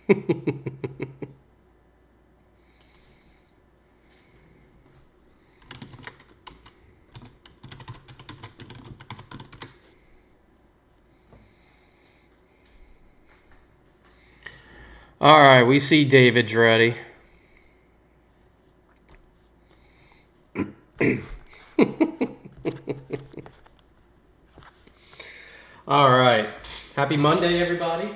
All right, we see David's ready. All right. Happy Monday, everybody.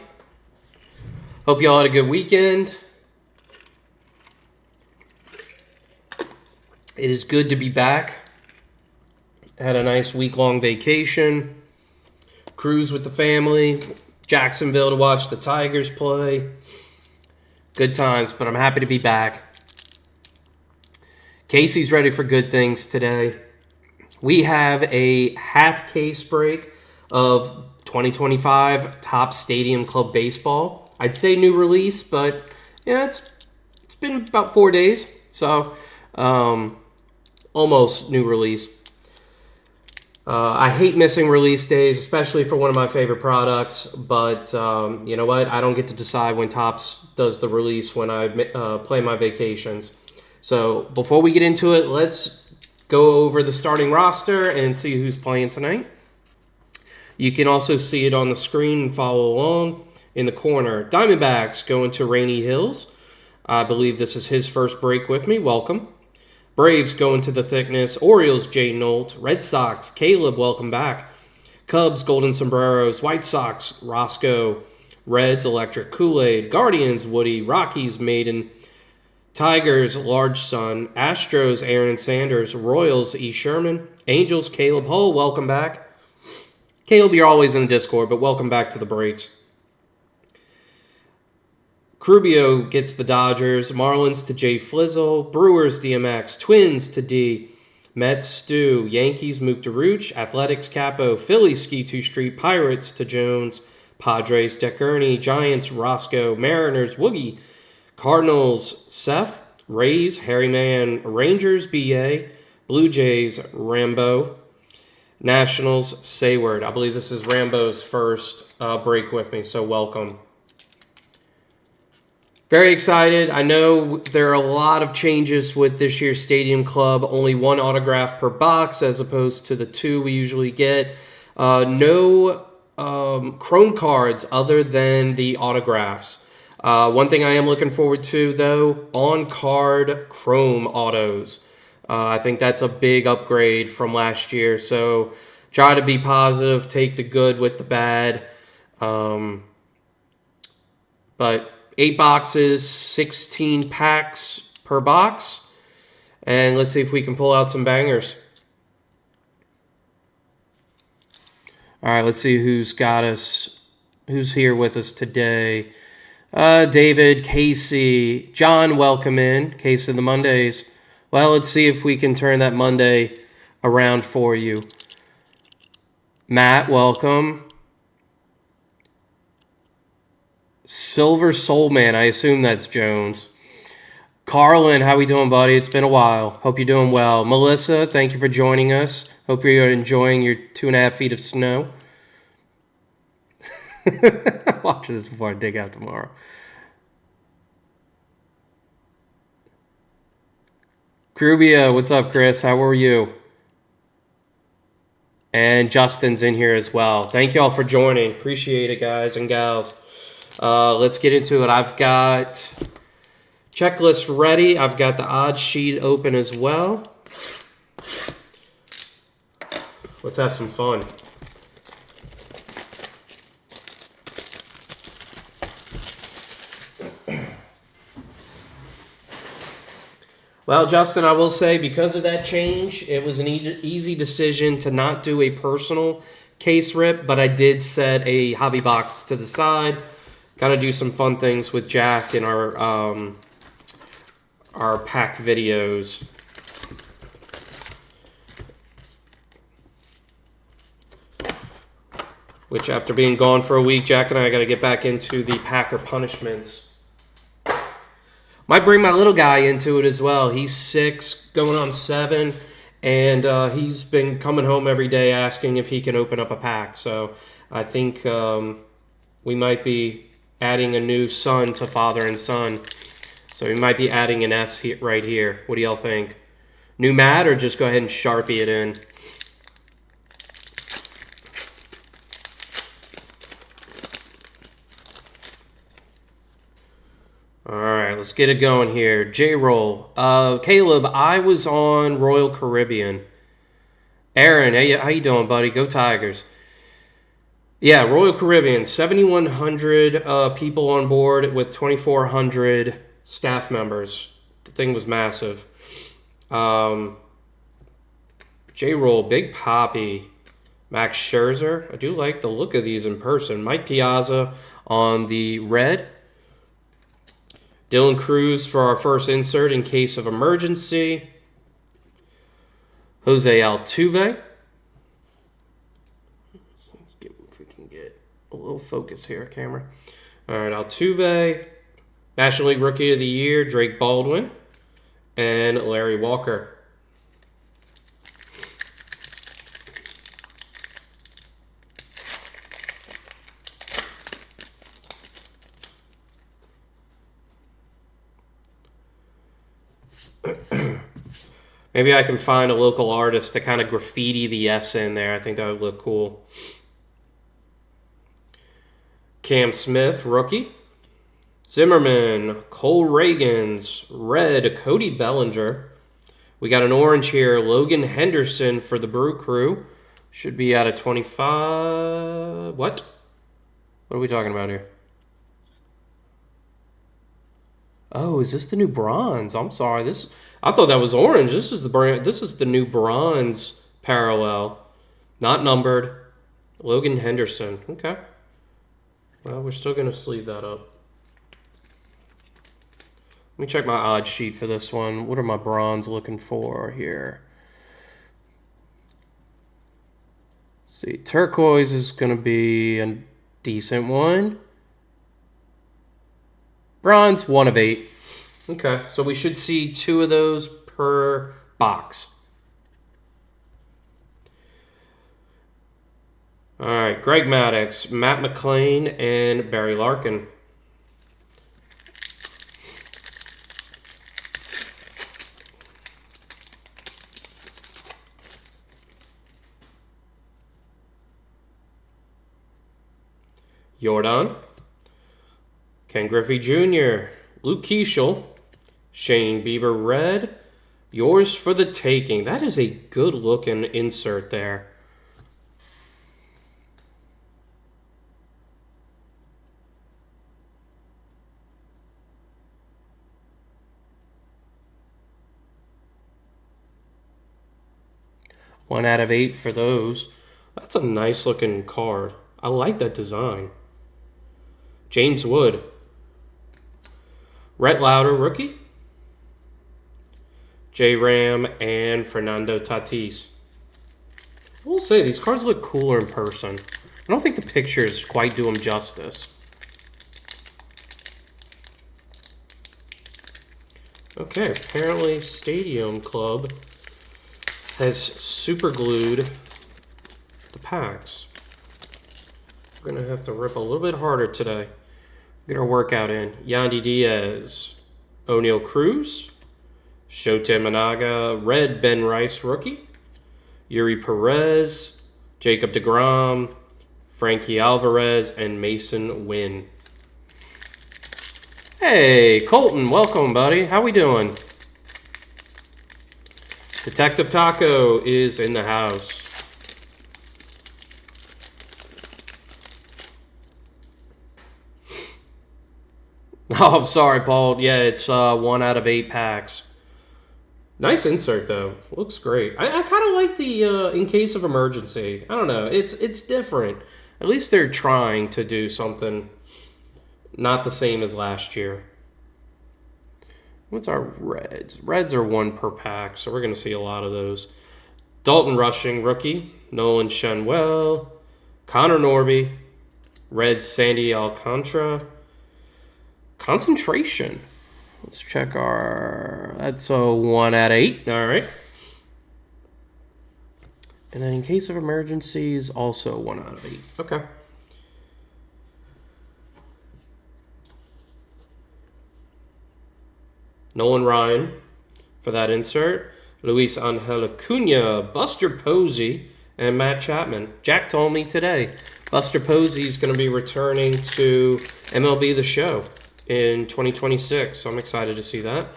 Hope you all had a good weekend. It is good to be back. Had a nice week-long vacation. Cruise with the family. Jacksonville to watch the Tigers play. Good times, but I'm happy to be back. Casey's ready for good things today. We have a half case break of 2025 Topps Stadium Club Baseball. I'd say new release, but yeah, it's been about 4 days, so almost new release. I hate missing release days, especially for one of my favorite products, but you know what? I don't get to decide when Topps does the release when I play my vacations. So before we get into it, let's go over the starting roster and see who's playing tonight. You can also see it on the screen and follow along. In the corner, Diamondbacks going to Rainy Hills. I believe this is his first break with me. Welcome. Braves going to the thickness. Orioles, Jay Nolt. Red Sox, Caleb, welcome back. Cubs, Golden Sombreros. White Sox, Roscoe. Reds, Electric Kool-Aid. Guardians, Woody. Rockies, Maiden. Tigers, Large Sun. Astros, Aaron Sanders. Royals, E. Sherman. Angels, Caleb Hull, welcome back. Caleb, you're always in the Discord, but welcome back to the breaks. Crubio gets the Dodgers. Marlins to Jay Flizzle. Brewers, DMX. Twins to D. Mets, Stu. Yankees, Mook DeRuch. Athletics, Capo. Phillies, Ski 2 Street. Pirates to Jones. Padres, Deck Ernie. Giants, Roscoe. Mariners, Woogie. Cardinals, Seth. Rays, Harryman. Rangers, BA. Blue Jays, Rambo. Nationals, Sayward. I believe this is Rambo's first break with me, so welcome. Very excited. I know there are a lot of changes with this year's Stadium Club. Only one autograph per box as opposed to the two we usually get. No Chrome cards other than the autographs. One thing I am looking forward to, though, on-card Chrome autos. I think that's a big upgrade from last year. So try to be positive, take the good with the bad. But 8 boxes, 16 packs per box. And let's see if we can pull out some bangers. All right, let's see who's got us, who's here with us today. David, Casey, John, welcome in. Case of the Mondays. Well, let's see if we can turn that Monday around for you. Matt, welcome. Silver Soul Man, I assume that's Jones. Carlin, how we doing, buddy? It's been a while. Hope you're doing well. Melissa, thank you for joining us. Hope you're enjoying your 2.5 feet of snow. Watch this before I dig out tomorrow. Crubia, what's up, Chris? How are you? And Justin's in here as well. Thank you all for joining. Appreciate it, guys and gals. Let's get into it. I've got checklist ready. I've got the odds sheet open as well. Let's have some fun. Well, Justin, I will say because of that change, it was an easy decision to not do a personal case rip, but I did set a hobby box to the side. Gotta do some fun things with Jack in our pack videos. Which, after being gone for a week, Jack and I got to get back into the Packer punishments. Might bring my little guy into it as well. He's 6, going on 7, and he's been coming home every day asking if he can open up a pack. So I think we might be adding a new son to father and son. So we might be adding an S here, right here. What do y'all think? New mat, or just go ahead and Sharpie it in? All right, let's get it going here. J-Roll. Caleb, I was on Royal Caribbean. Aaron, hey, how you doing, buddy? Go Tigers. Yeah, Royal Caribbean, 7,100 people on board with 2,400 staff members. The thing was massive. J-Roll, Big Poppy, Max Scherzer. I do like the look of these in person. Mike Piazza on the red. Dylan Cruz for our first insert in case of emergency. Jose Altuve. If we can get a little focus here, camera. All right, Altuve. National League Rookie of the Year, Drake Baldwin. And Larry Walker. Maybe I can find a local artist to kind of graffiti the S in there. I think that would look cool. Cam Smith, rookie. Zimmerman, Cole Reagans, red, Cody Bellinger. We got an orange here, Logan Henderson for the Brew Crew. Should be out of 25. What? What are we talking about here? Oh, is this the new bronze? I'm sorry. I thought that was orange. This is the new bronze parallel. Not numbered. Logan Henderson. Okay. Well, we're still going to sleeve that up. Let me check my odd sheet for this one. What are my bronze looking for here? Let's see. Turquoise is going to be a decent one. Bronze, 1 of 8. Okay, so we should see 2 of those per box. All right, Greg Maddux, Matt McClain, and Barry Larkin. Jordan, Ken Griffey Jr., Luke Keeschel, Shane Bieber red. Yours for the taking. That is a good looking insert there. One out of 8 for those. That's a nice looking card. I like that design. James Wood. Rhett Lauder, rookie. J. Ram and Fernando Tatis. I will say, these cards look cooler in person. I don't think the pictures quite do them justice. Okay, apparently Stadium Club has super glued the packs. We're going to have to rip a little bit harder today. Get our workout in. Yandy Diaz, O'Neal Cruz, Shota Managa, red Ben Rice rookie, Yuri Perez, Jacob deGrom, Frankie Alvarez, and Mason Wynn. Hey, Colton, welcome, buddy. How we doing? Detective Taco is in the house. Oh, I'm sorry, Paul. Yeah, it's 1 out of 8 packs. Nice insert, though. Looks great. I kind of like the in case of emergency. I don't know. It's different. At least they're trying to do something not the same as last year. What's our reds? Reds are 1 per pack, so we're going to see a lot of those. Dalton Rushing, rookie. Nolan Shenwell. Connor Norby. Red Sandy Alcantara. Concentration. Let's check our... That's a 1 out of 8. All right. And then in case of emergencies, also 1 out of 8. Okay. Nolan Ryan for that insert. Luis Angel Acuna, Buster Posey, and Matt Chapman. Jack told me today Buster Posey is going to be returning to MLB The Show in 2026, so I'm excited to see that.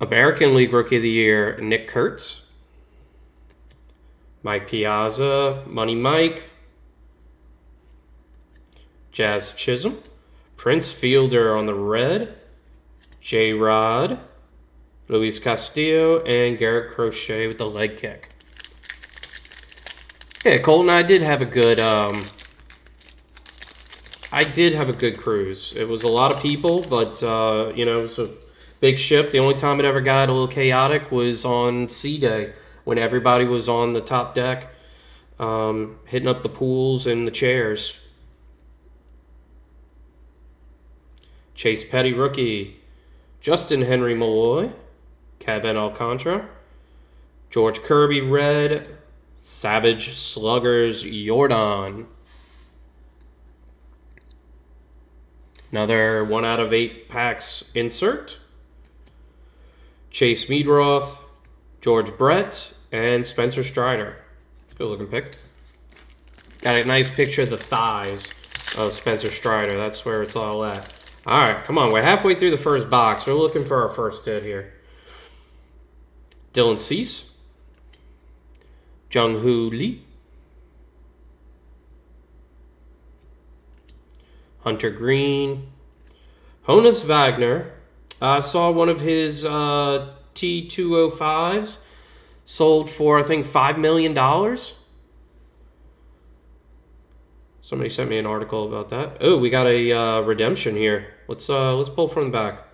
American League Rookie of the Year, Nick Kurtz. Mike Piazza, Money Mike. Jazz Chisholm. Prince Fielder on the red. J-Rod. Luis Castillo. And Garrett Crochet with the leg kick. Yeah, Colton, I did have a good cruise. It was a lot of people, but it was a big ship. The only time it ever got a little chaotic was on Sea Day when everybody was on the top deck hitting up the pools and the chairs. Chase Petty rookie. Justin Henry Malloy. Kevin Alcantara. George Kirby red. Savage Sluggers Jordan. Another 1 out of 8 packs insert. Chase Meadroth, George Brett, and Spencer Strider. It's a good looking pick. Got a nice picture of the thighs of Spencer Strider. That's where it's all at. All right, come on. We're halfway through the first box. We're looking for our first hit here. Dylan Cease. Jung-Hoo Lee. Hunter Green. Honus Wagner. I saw one of his T205s sold for, I think, $5 million. Somebody sent me an article about that. Oh, we got a redemption here. Let's pull from the back.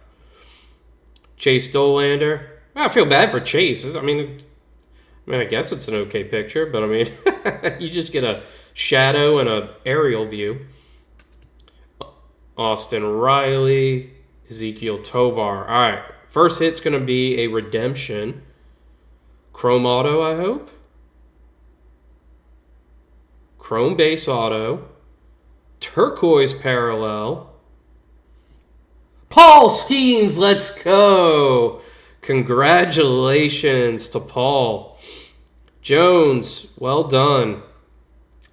Chase Dollander. I feel bad for Chase. I mean, I guess it's an okay picture, but I mean, you just get a shadow and an aerial view. Austin Riley, Ezekiel Tovar. All right, first hit's going to be a redemption. Chrome auto, I hope. Chrome base auto. Turquoise parallel. Paul Skeens, let's go. Congratulations to Paul. Jones, well done.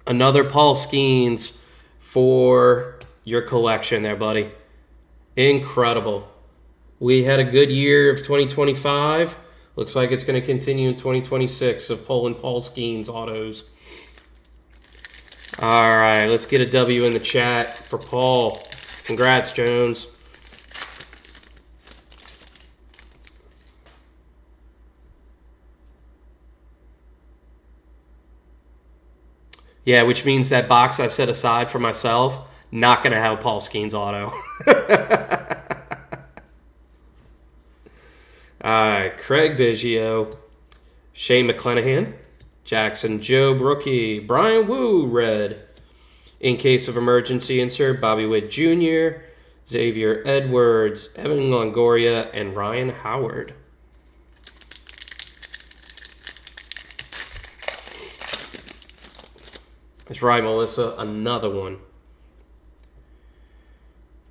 Another Paul Skeens for your collection there, buddy. Incredible. We had a good year of 2025. Looks like it's going to continue in 2026 of pulling Paul Skeens autos. All right, let's get a W in the chat for Paul. Congrats, Jones. Yeah, which means that box I set aside for myself, not going to have Paul Skeens auto. All right, Craig Biggio, Shane McClanahan, Jackson Jobe rookie, Brian Wu red. In case of emergency insert, Bobby Witt Jr., Xavier Edwards, Evan Longoria, and Ryan Howard. That's right, Melissa. Another one.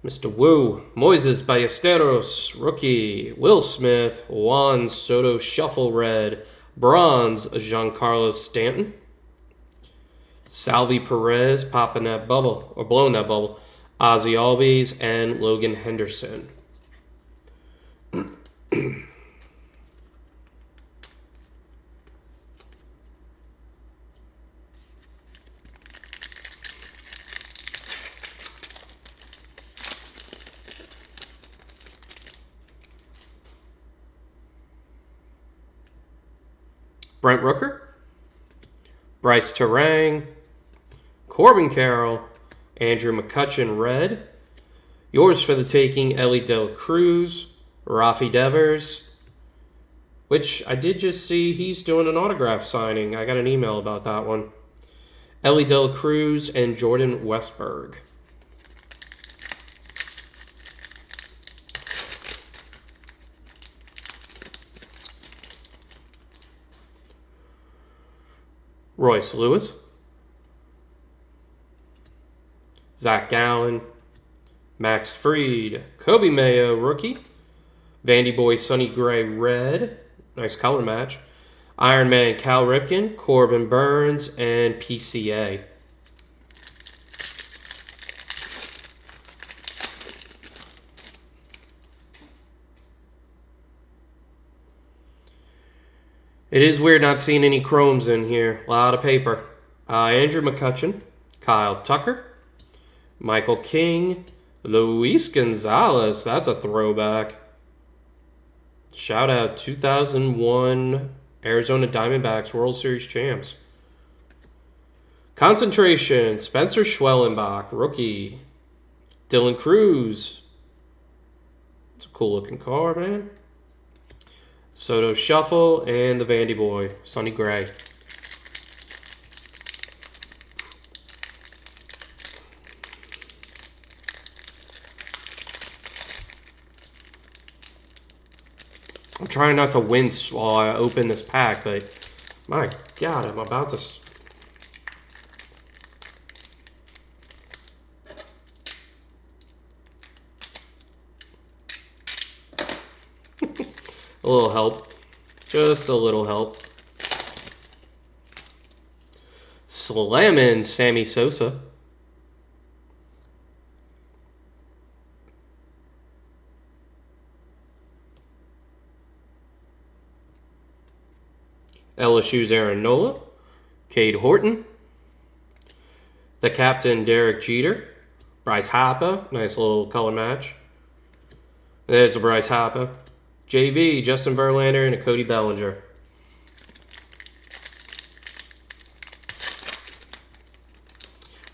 Mr. Wu, Moises Ballesteros, rookie. Will Smith, Juan Soto Shuffle red. Bronze, Giancarlo Stanton. Salvi Perez popping that bubble, or blowing that bubble. Ozzy Albies and Logan Henderson. Brent Rooker, Bryce Terang, Corbin Carroll, Andrew McCutchen red. Yours for the taking, Ellie Del Cruz, Rafi Devers, which I did just see he's doing an autograph signing. I got an email about that one. Ellie Del Cruz and Jordan Westberg. Royce Lewis, Zach Gallen, Max Fried, Kobe Mayo, rookie. Vandy Boy Sonny Gray, red. Nice color match. Iron Man Cal Ripken, Corbin Burns, and PCA. It is weird not seeing any chromes in here. A lot of paper. Andrew McCutcheon, Kyle Tucker, Michael King, Luis Gonzalez. That's a throwback. Shout out 2001 Arizona Diamondbacks World Series champs. Concentration, Spencer Schwellenbach, rookie. Dylan Cruz. It's a cool looking car, man. Soto Shuffle, and the Vandy Boy, Sonny Gray. I'm trying not to wince while I open this pack, but my God, I'm about to... A little help. Just a little help. Slamming Sammy Sosa. LSU's Aaron Nola. Cade Horton. The captain, Derek Jeter. Bryce Harper. Nice little color match. There's a Bryce Harper. JV, Justin Verlander, and a Cody Bellinger.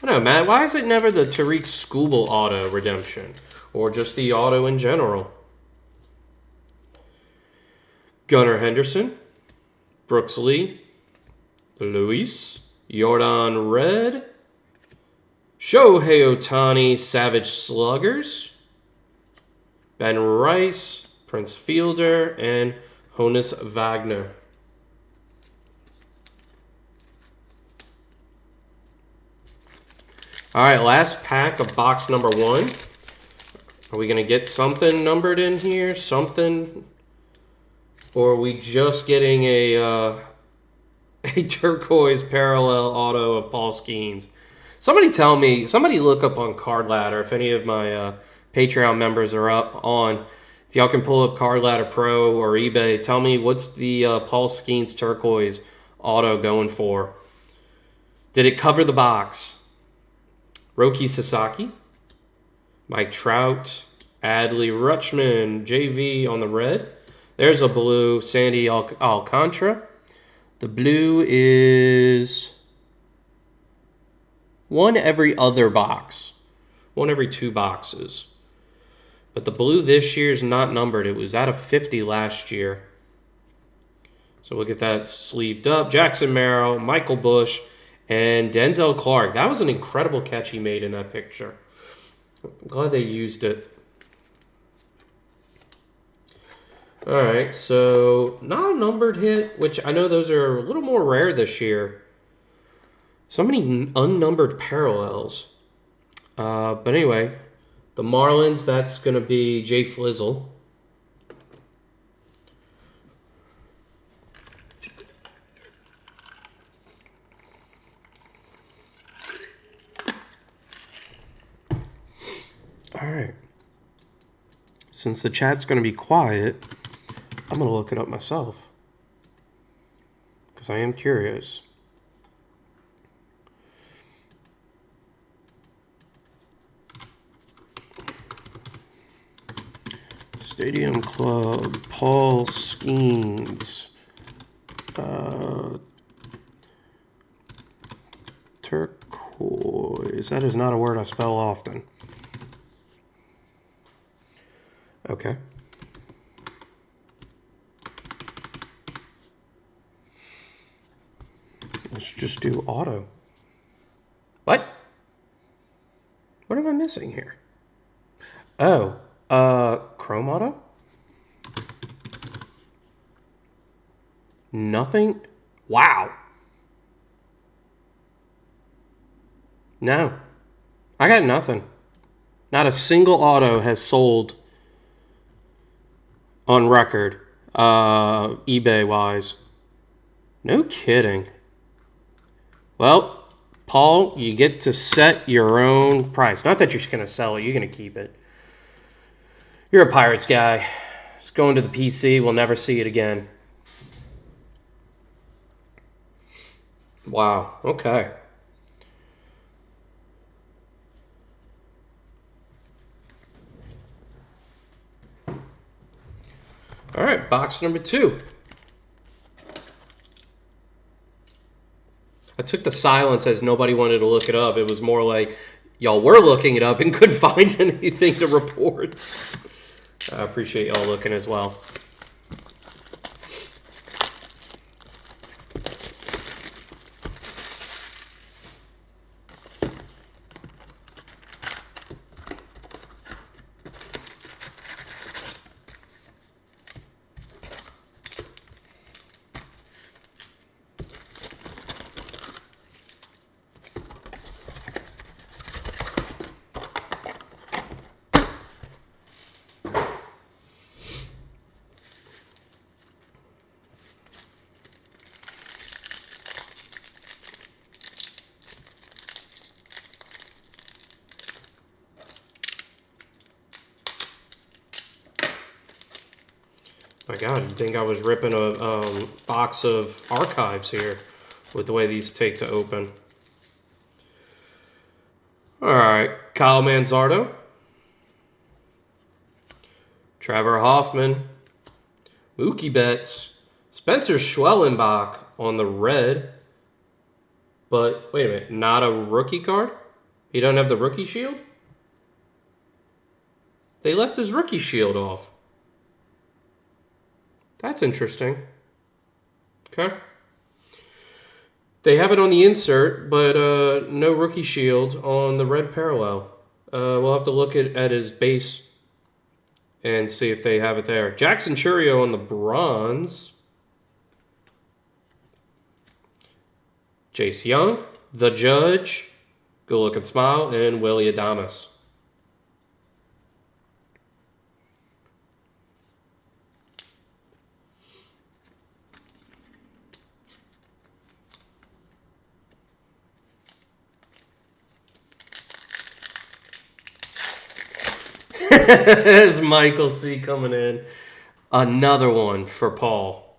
I don't know, Matt, why is it never the Tariq Skubal auto redemption? Or just the auto in general? Gunnar Henderson, Brooks Lee, Luis, Jordan Red, Shohei Ohtani, Savage Sluggers, Ben Rice, Prince Fielder, and Honus Wagner. All right, last pack of box number 1. Are we going to get something numbered in here? Something? Or are we just getting a turquoise parallel auto of Paul Skeens? Somebody tell me, somebody look up on Card Ladder if any of my Patreon members are up on. If y'all can pull up Card Ladder Pro or eBay, tell me what's the Paul Skeens turquoise auto going for. Did it cover the box? Roki Sasaki, Mike Trout, Adley Rutschman, JV on the red. There's a blue, Sandy Alcantara. The blue is one every other box. One every 2 boxes. But the blue this year is not numbered. It was out of 50 last year. So we'll get that sleeved up. Jackson Merrill, Michael Bush, and Denzel Clark. That was an incredible catch he made in that picture. I'm glad they used it. All right, so not a numbered hit, which I know those are a little more rare this year. So many unnumbered parallels. But anyway, the Marlins, that's going to be Jay Flizzle. All right. Since the chat's going to be quiet, I'm going to look it up myself. Because I am curious. Stadium Club, Paul Skeens, turquoise. That is not a word I spell often. Okay. Let's just do auto. What? What am I missing here? Oh. Chrome auto? Nothing? Wow. No. I got nothing. Not a single auto has sold on record, eBay-wise. No kidding. Well, Paul, you get to set your own price. Not that you're going to sell it. You're going to keep it. You're a Pirates guy. It's going to the PC. We'll never see it again. Wow. Okay. All right, box number 2. I took the silence as nobody wanted to look it up. It was more like y'all were looking it up and couldn't find anything to report. I appreciate y'all looking as well. My God, you'd think I was ripping a box of archives here with the way these take to open. All right, Kyle Manzardo, Trevor Hoffman, Mookie Betts, Spencer Schwellenbach on the red. But wait a minute, not a rookie card? He doesn't have the rookie shield? They left his rookie shield off. That's interesting. Okay. They have it on the insert, but no rookie shield on the red parallel. We'll have to look at his base and see if they have it there. Jackson Chourio on the bronze. Jace Young, The Judge, Good Looking Smile, and Willy Adames. There's Michael C. coming in. Another one for Paul.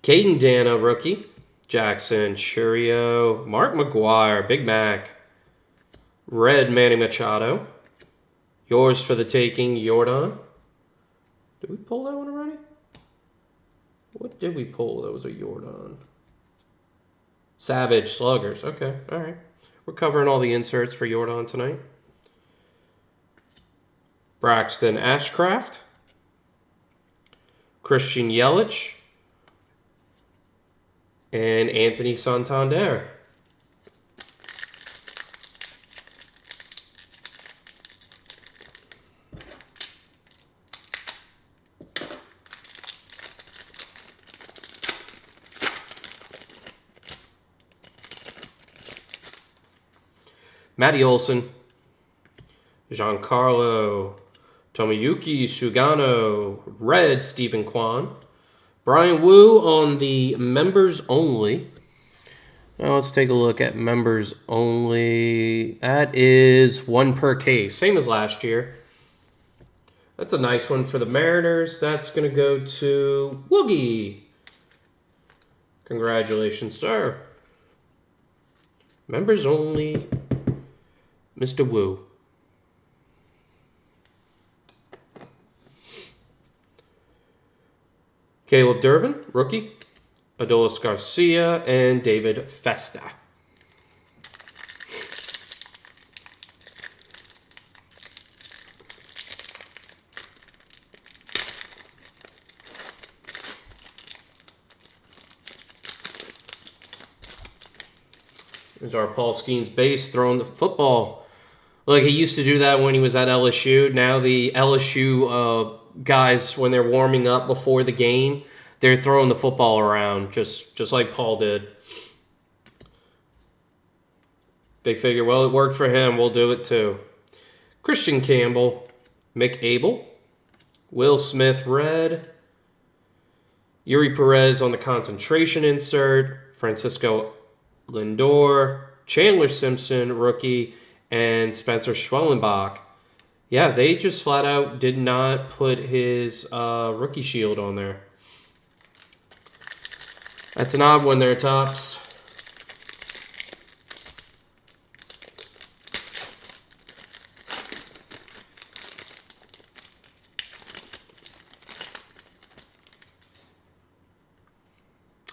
Caden Dana, rookie. Jackson Chourio. Mark McGwire, Big Mac. Red Manny Machado. Yours for the taking, Jordan. Did we pull that one already? What did we pull? That was a Jordan. Savage Sluggers. Okay, all right. We're covering all the inserts for Jordan tonight. Braxton Ashcraft, Christian Yelich, and Anthony Santander. Matty Olson, Giancarlo, Tomoyuki Sugano, red Stephen Kwan, Brian Wu on the members only. Now let's take a look at members only. That is 1 per case, same as last year. That's a nice one for the Mariners. That's going to go to Woogie. Congratulations, sir. Members only, Mr. Wu. Caleb Durbin, rookie. Adolis Garcia, and David Festa. There's our Paul Skeens base throwing the football. Like he used to do that when he was at LSU. Now the LSU guys, when they're warming up before the game, they're throwing the football around just like Paul did. They figure, well, it worked for him, we'll do it too. Christian Campbell, Mick Abel, Will Smith red, Yuri Perez on the concentration insert, Francisco Lindor, Chandler Simpson rookie, and Spencer Schwellenbach. Yeah, they just flat out did not put his rookie shield on there. That's an odd one there, Topps.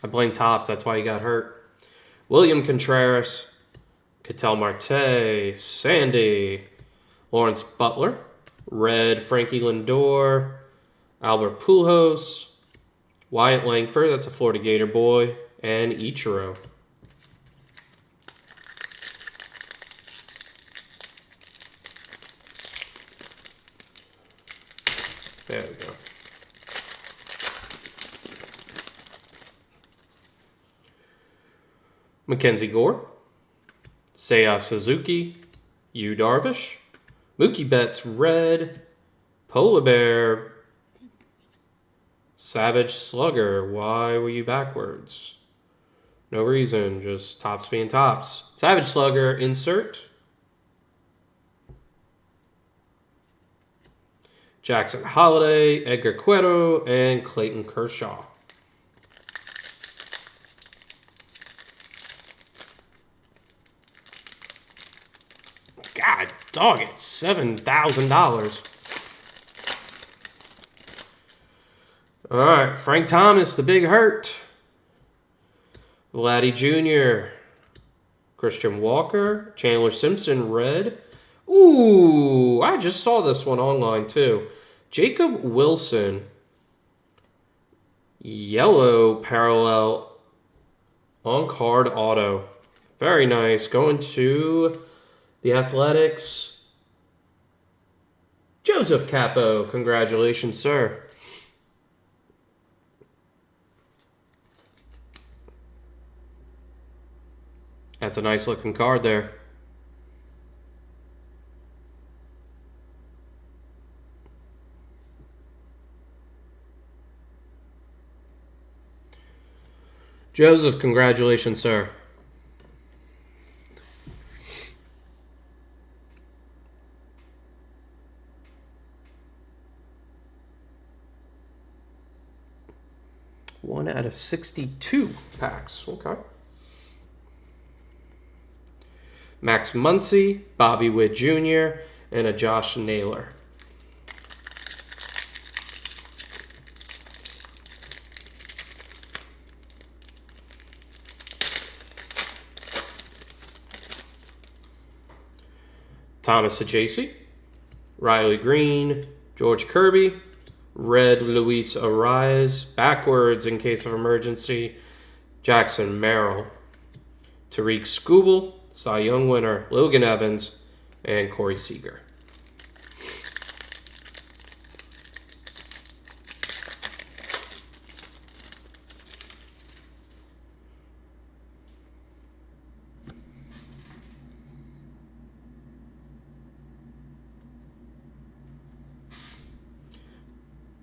I blame Topps. That's why he got hurt. William Contreras, Ketel Marte, Sandy, Lawrence Butler, red Frankie Lindor, Albert Pujols, Wyatt Langford, that's a Florida Gator boy, and Ichiro. There we go. Mackenzie Gore, Seiya Suzuki, Yu Darvish, Mookie Betts red, Polar Bear, Savage Slugger. Why were you backwards? No reason, just Topps being Topps. Savage Slugger insert. Jackson Holiday, Edgar Cueto, and Clayton Kershaw. God dog it, $7,000. All right, Frank Thomas, the big hurt. Vladdy Jr., Christian Walker, Chandler Simpson, red. Ooh, I just saw this one online too. Jacob Wilson, yellow parallel on-card auto. Very nice. Going to the Athletics. Joseph Capo, congratulations, sir. That's a nice looking card there. Joseph, congratulations, sir. One out of 62 packs. Okay. Max Muncy, Bobby Witt Jr., and a Josh Naylor. Thomas Saggese, Riley Green, George Kirby, red Luis Arraez, backwards in case of emergency, Jackson Merrill, Tariq Skubal, Cy Young winner, Logan Evans, and Corey Seager.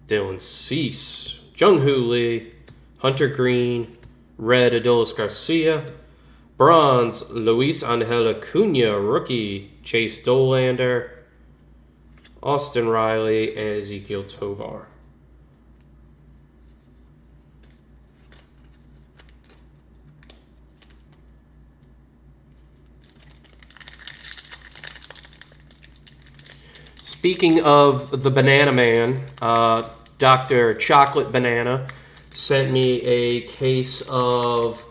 Dylan Cease, Jung-Hoo Lee, Hunter Green, red Adolis Garcia, bronze Luis Angel Acuna, rookie Chase Dolander, Austin Riley, and Ezekiel Tovar. Speaking of the Banana Man, Dr. Chocolate Banana sent me a case of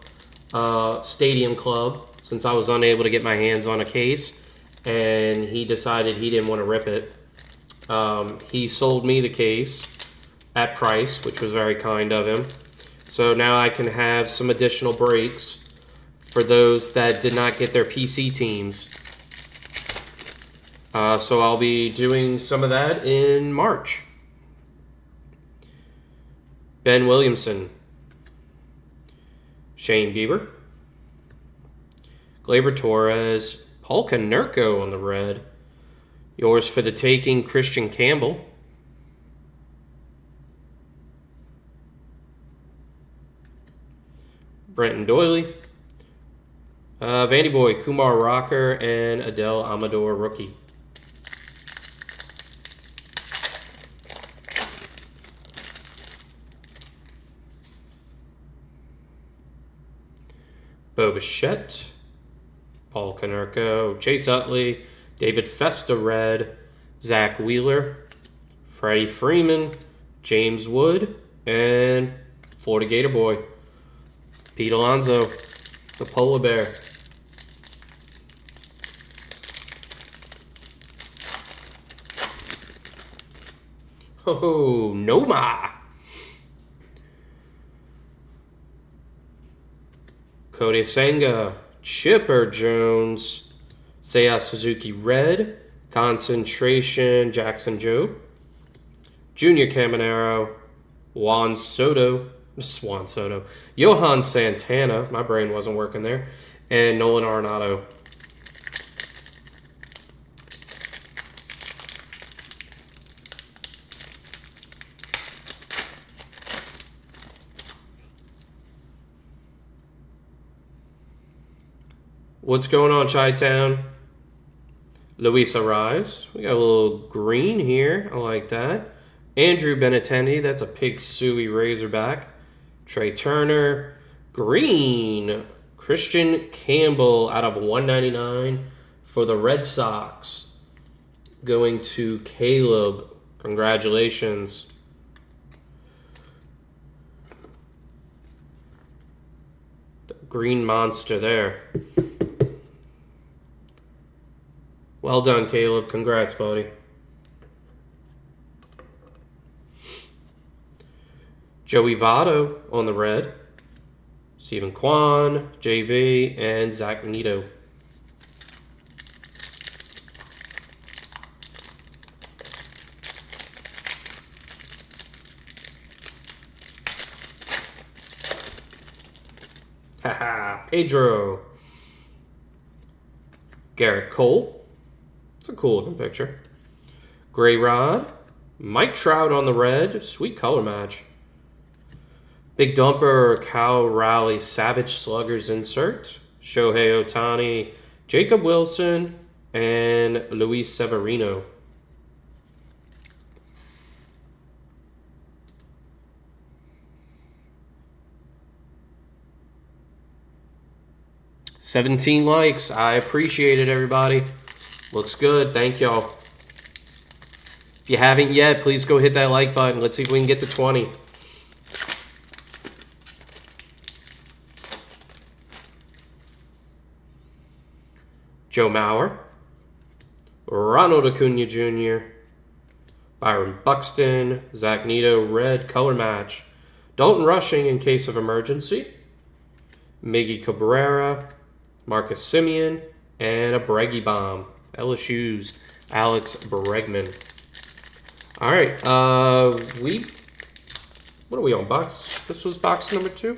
Stadium Club since I was unable to get my hands on a case, and he decided he didn't want to rip it. He sold me the case at price, which was very kind of him. So now I can have some additional breaks for those that did not get their PC teams. So I'll be doing some of that in March. Ben Williamson, Shane Bieber, Gleyber Torres, Paul Konerko on the red. Yours for the taking, Christian Campbell. Brenton Doyley. Vandy Boy, Kumar Rocker, and Adele Amador rookie. Bo Bichette, Paul Konerko, Chase Utley, David Festa red, Zach Wheeler, Freddie Freeman, James Wood, and Florida Gator Boy, Pete Alonso, the Polar Bear. Oh, Noma. Kode Senga, Chipper Jones, Seiya Suzuki red, Concentration, Jackson Jobe, Junior Caminero, Juan Soto, Johan Santana, my brain wasn't working there, and Nolan Arenado. What's going on, Chi-Town? Luis Arraez. We got a little green here. I like that. Andrew Benintendi. That's a Pig Sooie Razorback. Trey Turner. Green. Christian Campbell out of 199 for the Red Sox. Going to Caleb. Congratulations. The green monster there. Well done, Caleb. Congrats, buddy. Joey Votto on the red. Stephen Kwan, JV, and Zach Neto. Haha, Pedro. Garrett Cole. It's a cool looking picture. Gray Rod. Mike Trout on the red. Sweet color match. Big Dumper, Cal Raleigh, Savage Sluggers insert. Shohei Ohtani, Jacob Wilson, and Luis Severino. $17 likes. I appreciate it, everybody. Looks good. Thank y'all. If you haven't yet, please go hit that like button. Let's see if we can get to 20. Joe Mauer. Ronald Acuna Jr. Byron Buxton. Zach Neto. Red color match. Dalton Rushing in case of emergency. Miggy Cabrera. Marcus Semien. And a Breggy Bomb. LSU's Alex Bregman. All right, what are we on, box? This was box number 2?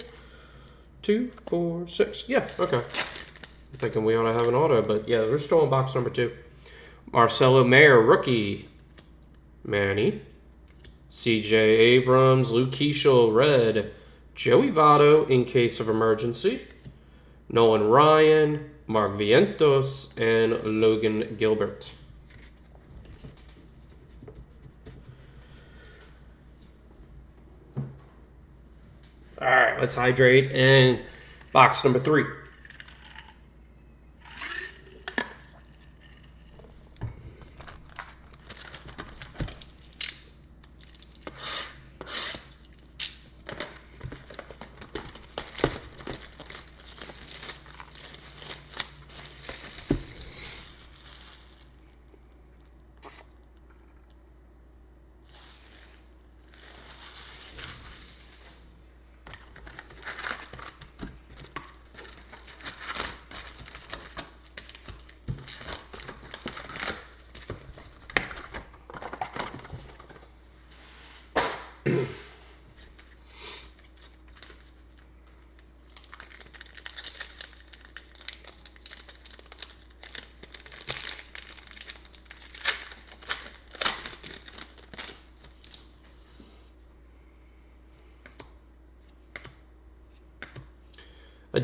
2, 4, 6. Yeah, okay. I'm thinking we ought to have an auto, but yeah, we're still on box number 2. Marcelo Mayer, rookie. Manny. CJ Abrams, Luke Keeschel, red. Joey Votto in case of emergency. Nolan Ryan, Mark Vientos, and Logan Gilbert. All right, let's hydrate. And box number 3.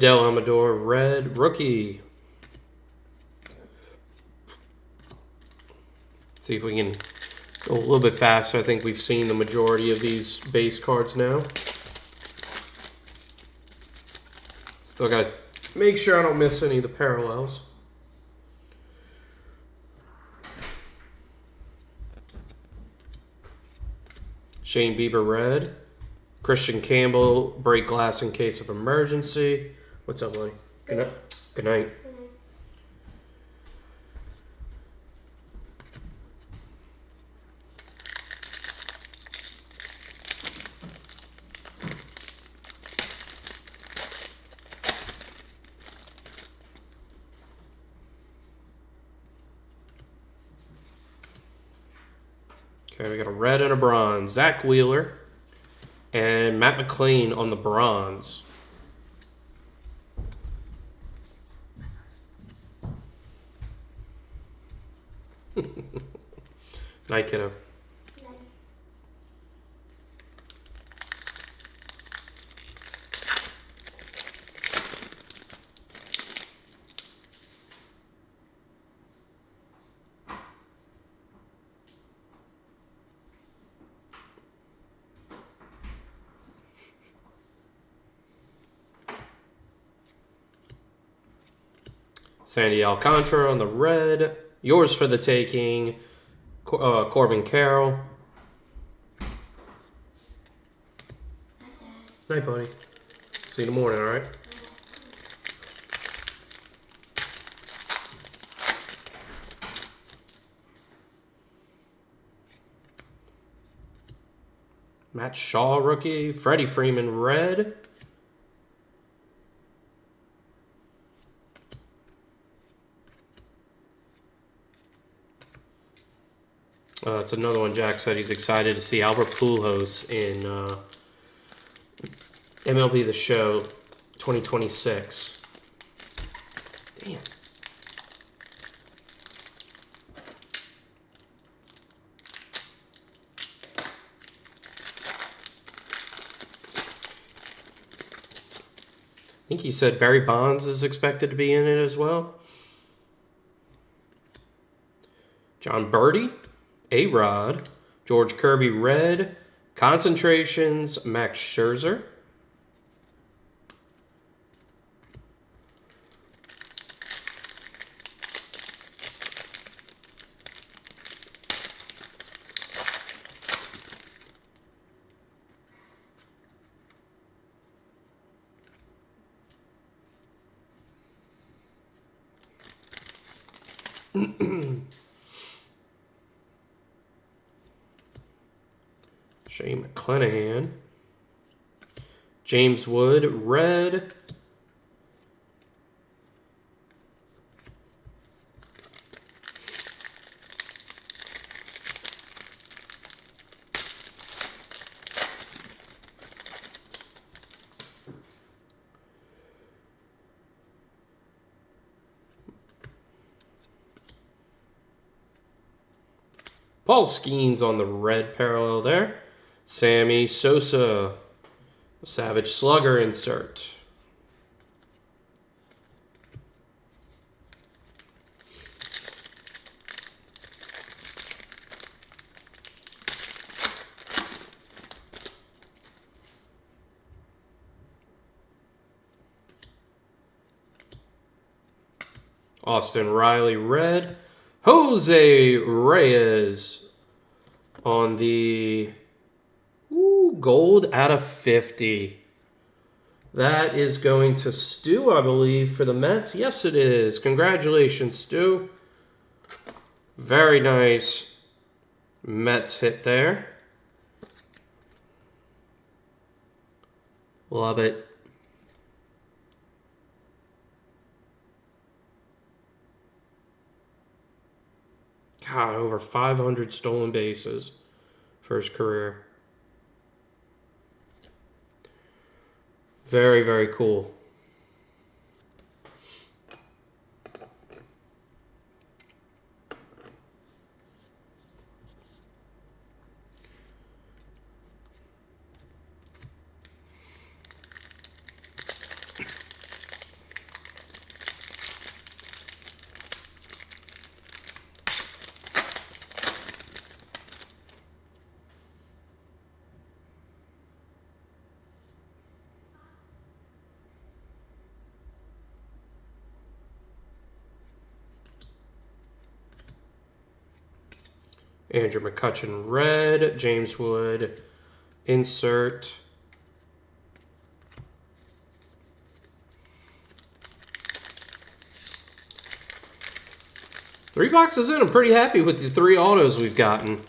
Adele Amador red rookie. See if we can go a little bit faster. I think we've seen the majority of these base cards now. Still got to make sure I don't miss any of the parallels. Shane Bieber red. Christian Campbell, break glass in case of emergency. What's up, buddy? Good night. Good night. Okay, we got a red and a bronze. Zach Wheeler and Matt McLean on the bronze. Night, kiddo. Sandy Alcantara on the red. Yours for the taking. Corbin Carroll. Night, buddy. See you in the morning, all right? Matt Shaw rookie. Freddie Freeman red. That's another one. Jack said he's excited to see Albert Pujols in MLB The Show 2026. Damn. I think he said Barry Bonds is expected to be in it as well. John Birdie. A-Rod, George Kirby red, concentrations, Max Scherzer. Shane McClanahan. James Wood, red. Paul Skeens on the red parallel there. Sammy Sosa, Savage Slugger insert. Austin Riley red. Jose Reyes on the gold out of 50. That is going to Stu, I believe, for the Mets. Yes, it is. Congratulations, Stu. Very nice Mets hit there. Love it. God, over 500 stolen bases for his career. Very, very cool. Andrew McCutchen red. James Wood insert. Three boxes in. I'm pretty happy with the 3 autos we've gotten.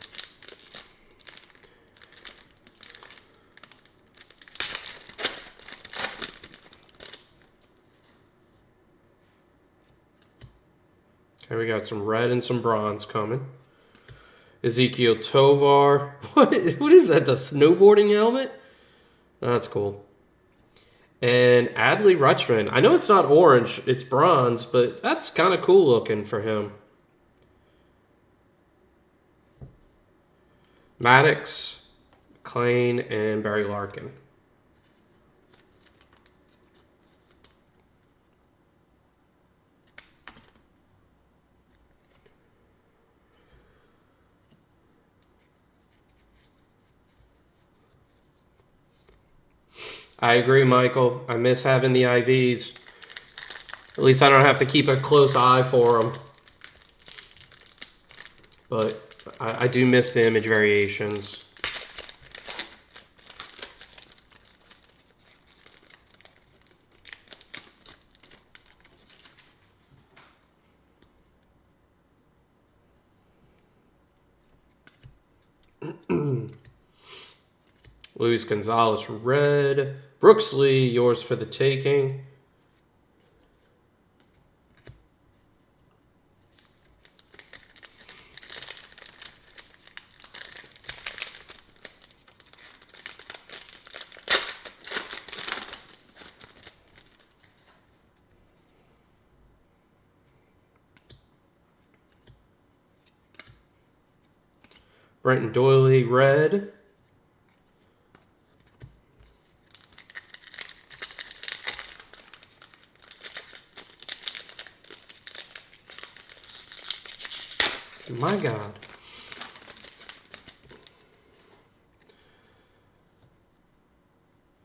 Okay, we got some red and some bronze coming. Ezekiel Tovar. What is that, the snowboarding helmet? That's cool. And Adley Rutschman. I know it's not orange, it's bronze, but that's kind of cool looking for him. Maddox, McLean, and Barry Larkin. I agree, Michael. I miss having the IVs. At least I don't have to keep a close eye for them. But I do miss the image variations. Luis Gonzalez red. Brooks Lee, yours for the taking. Brenton Doyley red. My God.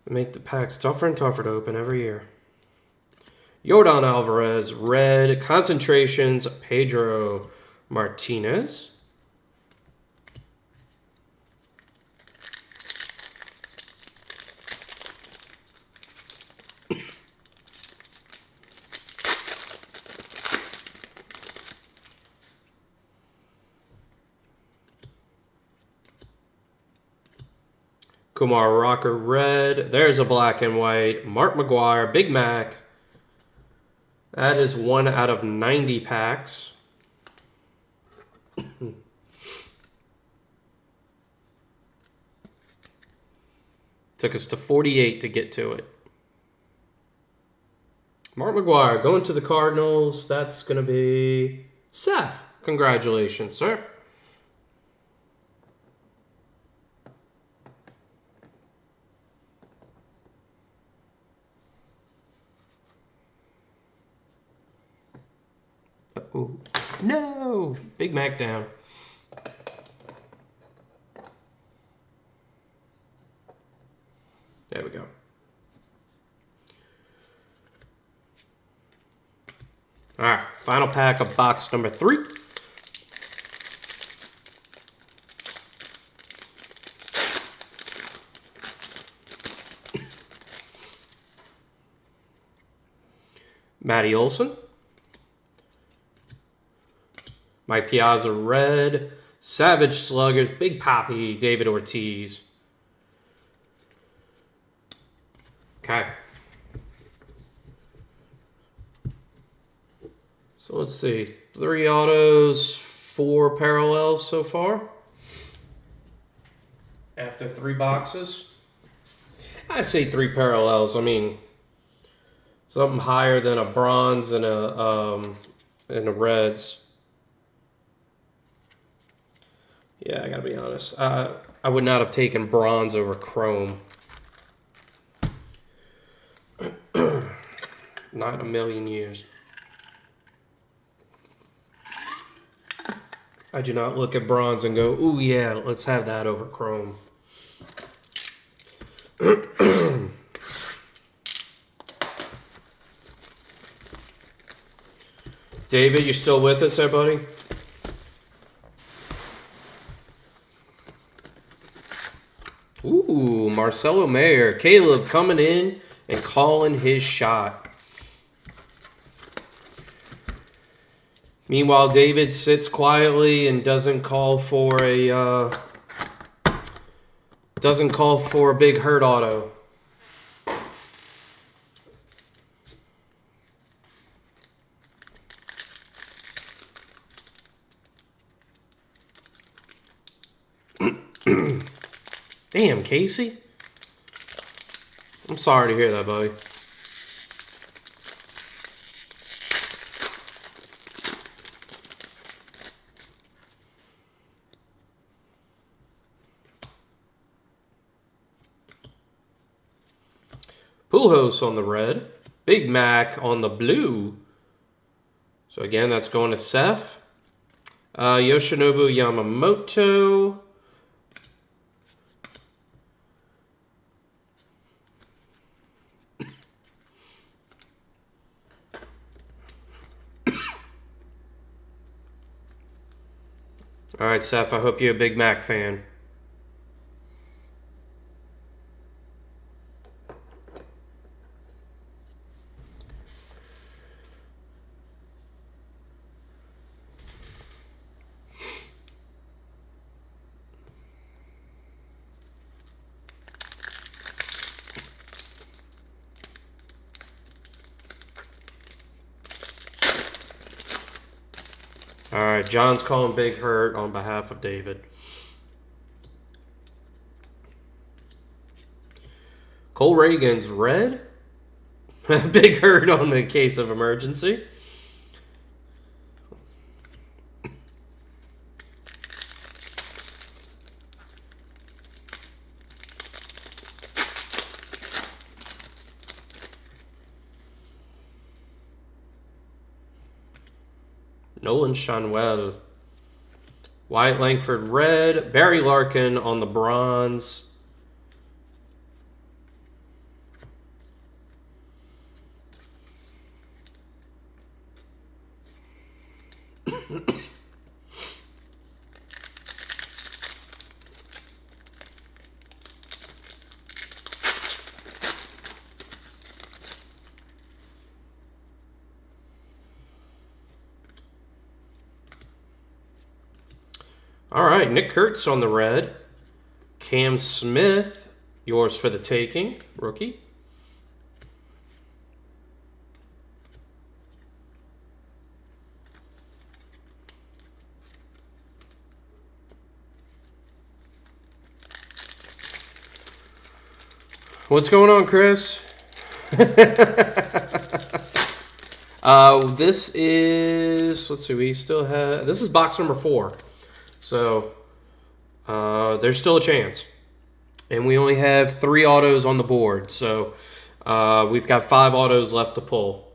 Make the packs tougher and tougher to open every year. Yordan Alvarez, red. Concentrations, Pedro Martinez. Kumar Rocker red. There's a black and white. Mark McGuire, Big Mac. That is 1 out of 90 packs. Took us to 48 to get to it. Mark McGuire going to the Cardinals. That's going to be Seth. Congratulations, sir. Oh no! Big Mac down. There we go. All right, final pack of box number 3. Matty Olson. Mike Piazza red. Savage Sluggers. Big Poppy. David Ortiz. Okay. So let's see. 3 autos, 4 parallels so far. After 3 boxes. I say 3 parallels. I mean, something higher than a bronze and a reds. Yeah, I gotta be honest. I would not have taken bronze over chrome. Not in a million years. I do not look at bronze and go, ooh yeah, let's have that over chrome. David, you still with us there, buddy? Ooh, Marcelo Mayer. Caleb coming in and calling his shot. Meanwhile, David sits quietly and doesn't call for a big hurt auto. Damn, Casey. I'm sorry to hear that, buddy. Pujols on the red. Big Mac on the blue. So again, that's going to Seth. Yoshinobu Yamamoto. All right, Seth, I hope you're a Big Mac fan. All right, John's calling Big Hurt on behalf of David. Cole Reagan's red. Big Hurt on the case of emergency. Nolan Schanuel. Wyatt Langford red. Barry Larkin on the bronze. All right, Nick Kurtz on the red. Cam Smith, yours for the taking, rookie. What's going on, Chris? This is, let's see, we still have, this is box number 4. So, there's still a chance. And we only have 3 autos on the board. So, we've got 5 autos left to pull.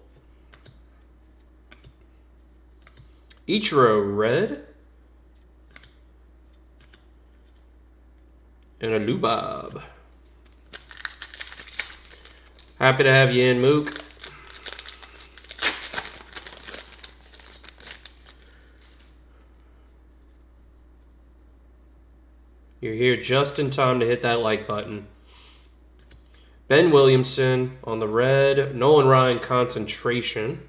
Ichiro red. And a Lubab. Happy to have you in, Mook. You're here just in time to hit that like button. Ben Williamson on the red. Nolan Ryan concentration.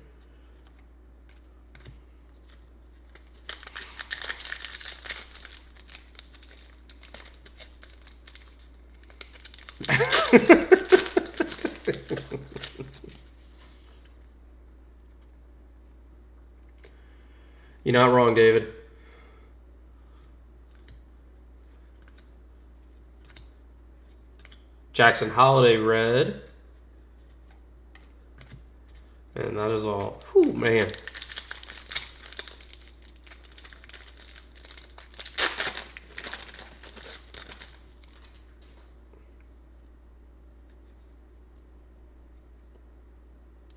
You're not wrong, David. Jackson Holiday red. And that is all. Whew, man.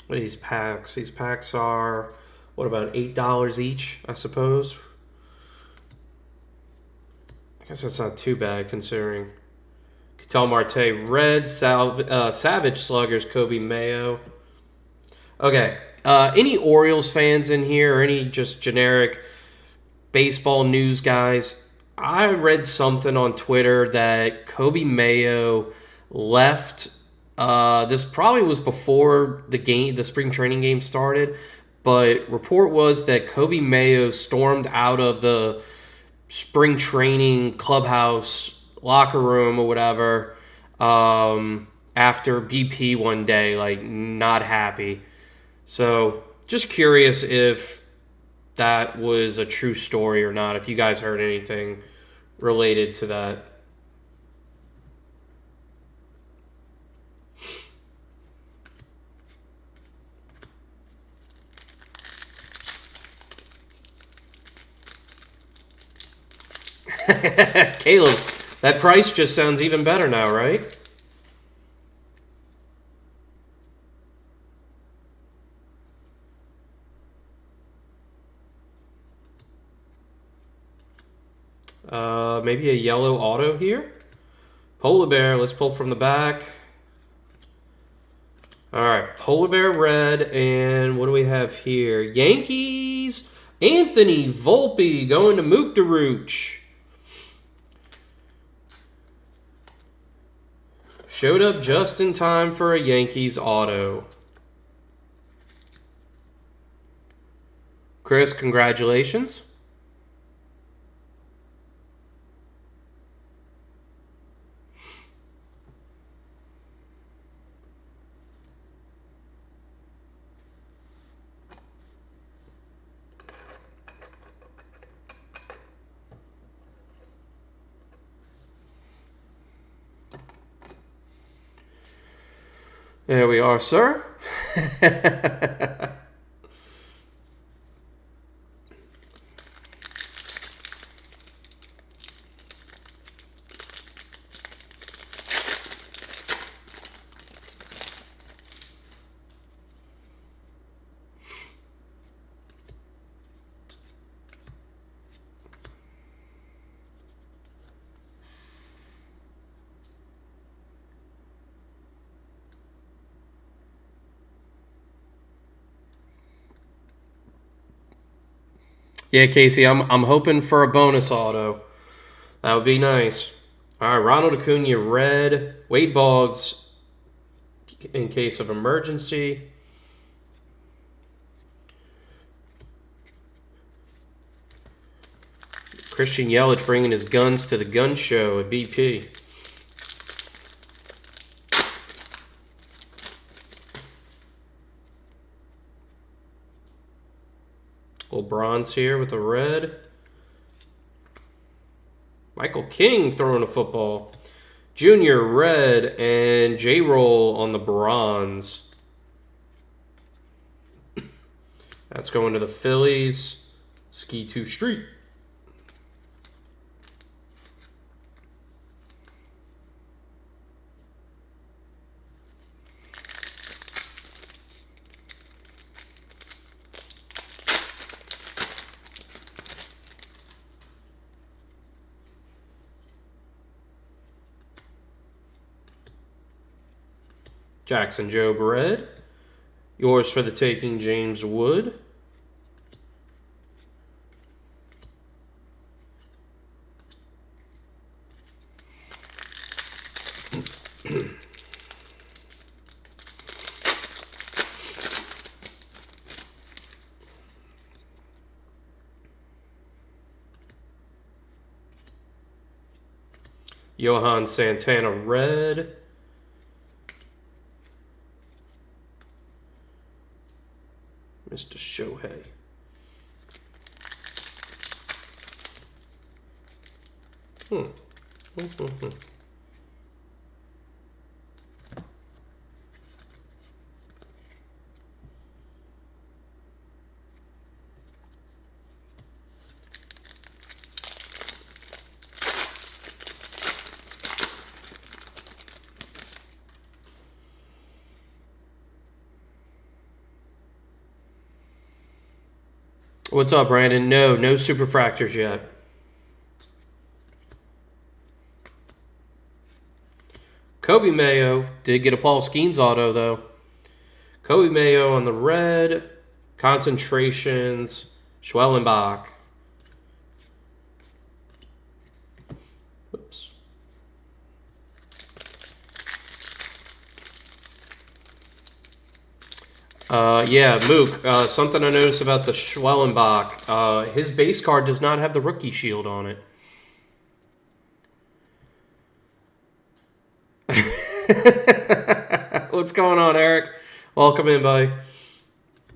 What are these packs? These packs are, what, about $8 each, I suppose? I guess that's not too bad considering. Ketel Marte red, Savage Sluggers, Kobe Mayo. Okay, any Orioles fans in here or any just generic baseball news guys? I read something on Twitter that Kobe Mayo left. This probably was before the spring training game started, but report was that Kobe Mayo stormed out of the spring training clubhouse locker room or whatever after BP one day, like not happy. So just curious if that was a true story or not, if you guys heard anything related to that. Caleb, that price just sounds even better now, right? Maybe a yellow auto here. Polar Bear, let's pull from the back. All right, Polar Bear red, and what do we have here? Yankees, Anthony Volpe going to Mook DeRooch. Showed up just in time for a Yankees auto. Chris, congratulations. There we are, sir. Yeah, Casey, I'm hoping for a bonus auto. That would be nice. All right, Ronald Acuna red, Wade Boggs in case of emergency. Christian Yelich bringing his guns to the gun show at BP. Little bronze here with the red. Michael King throwing a football. Junior red and J-Roll on the bronze. That's going to the Phillies. Ski 2 Street. Jackson Jobe red. Yours for the taking, James Wood. Johan Santana red. Mr. Shohei. What's up, Brandon? No superfractors yet. Kobe Mayo did get a Paul Skeens auto, though. Kobe Mayo on the red. Concentrations. Schwellenbach. Yeah, Mook, something I noticed about the Schwellenbach. His base card does not have the rookie shield on it. What's going on, Eric? Welcome in, buddy.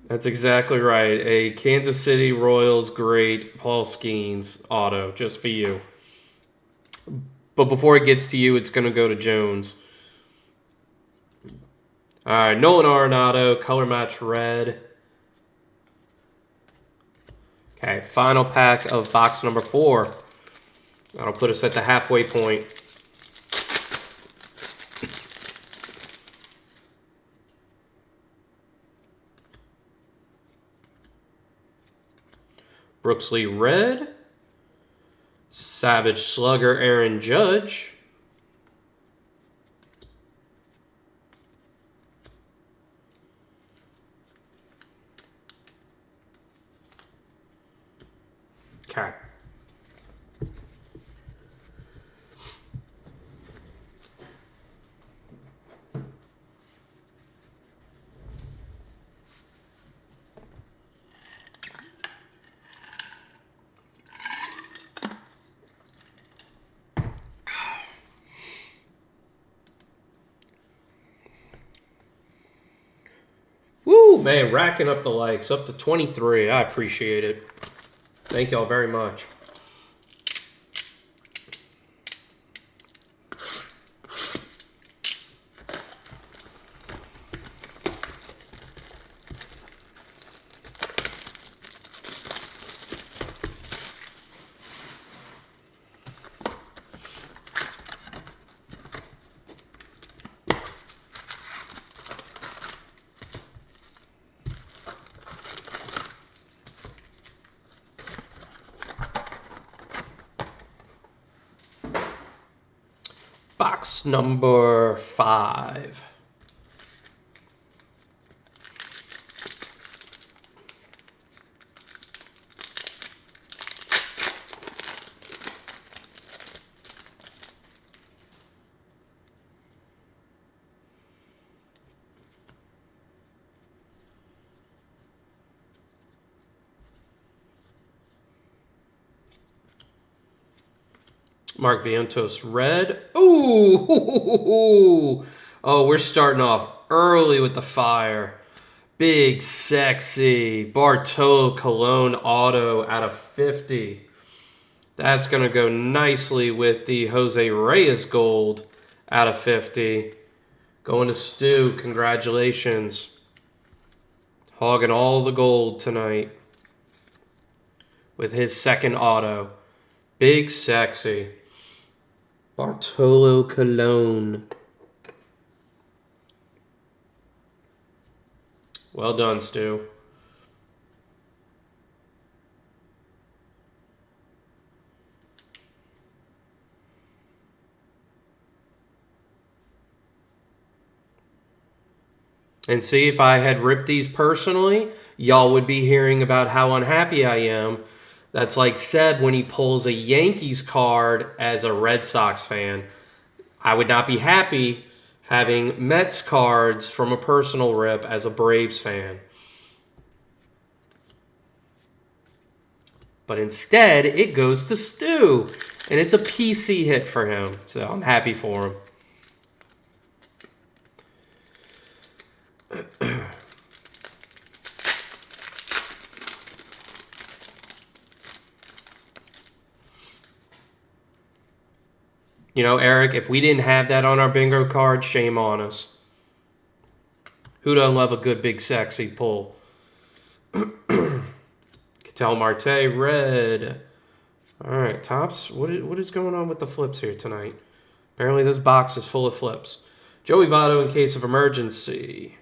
That's exactly right. A Kansas City Royals great Paul Skeens auto, just for you. But before it gets to you, it's going to go to Jones. All right, Nolan Arenado, color match red. Okay, final pack of box number 4. That'll put us at the halfway point. Brooks Lee red. Savage Slugger Aaron Judge. Okay. Woo, man, racking up the likes, up to 23. I appreciate it. Thank y'all very much. Box number 5. Mark Vientos red. Ooh! Oh, we're starting off early with the fire. Big, sexy Bartolo Colon auto out of 50. That's going to go nicely with the Jose Reyes gold out of 50. Going to Stu. Congratulations. Hogging all the gold tonight with his second auto. Big, sexy Bartolo Colon. Well done, Stu. And see, if I had ripped these personally, y'all would be hearing about how unhappy I am. That's like Seb when he pulls a Yankees card as a Red Sox fan. I would not be happy having Mets cards from a personal rip as a Braves fan. But instead, it goes to Stu. And it's a PC hit for him. So I'm happy for him. You know, Eric, if we didn't have that on our bingo card, shame on us. Who doesn't love a good, big, sexy pull? Ketel Marte, red. All right, Tops, what is going on with the flips here tonight? Apparently this box is full of flips. Joey Votto in case of emergency.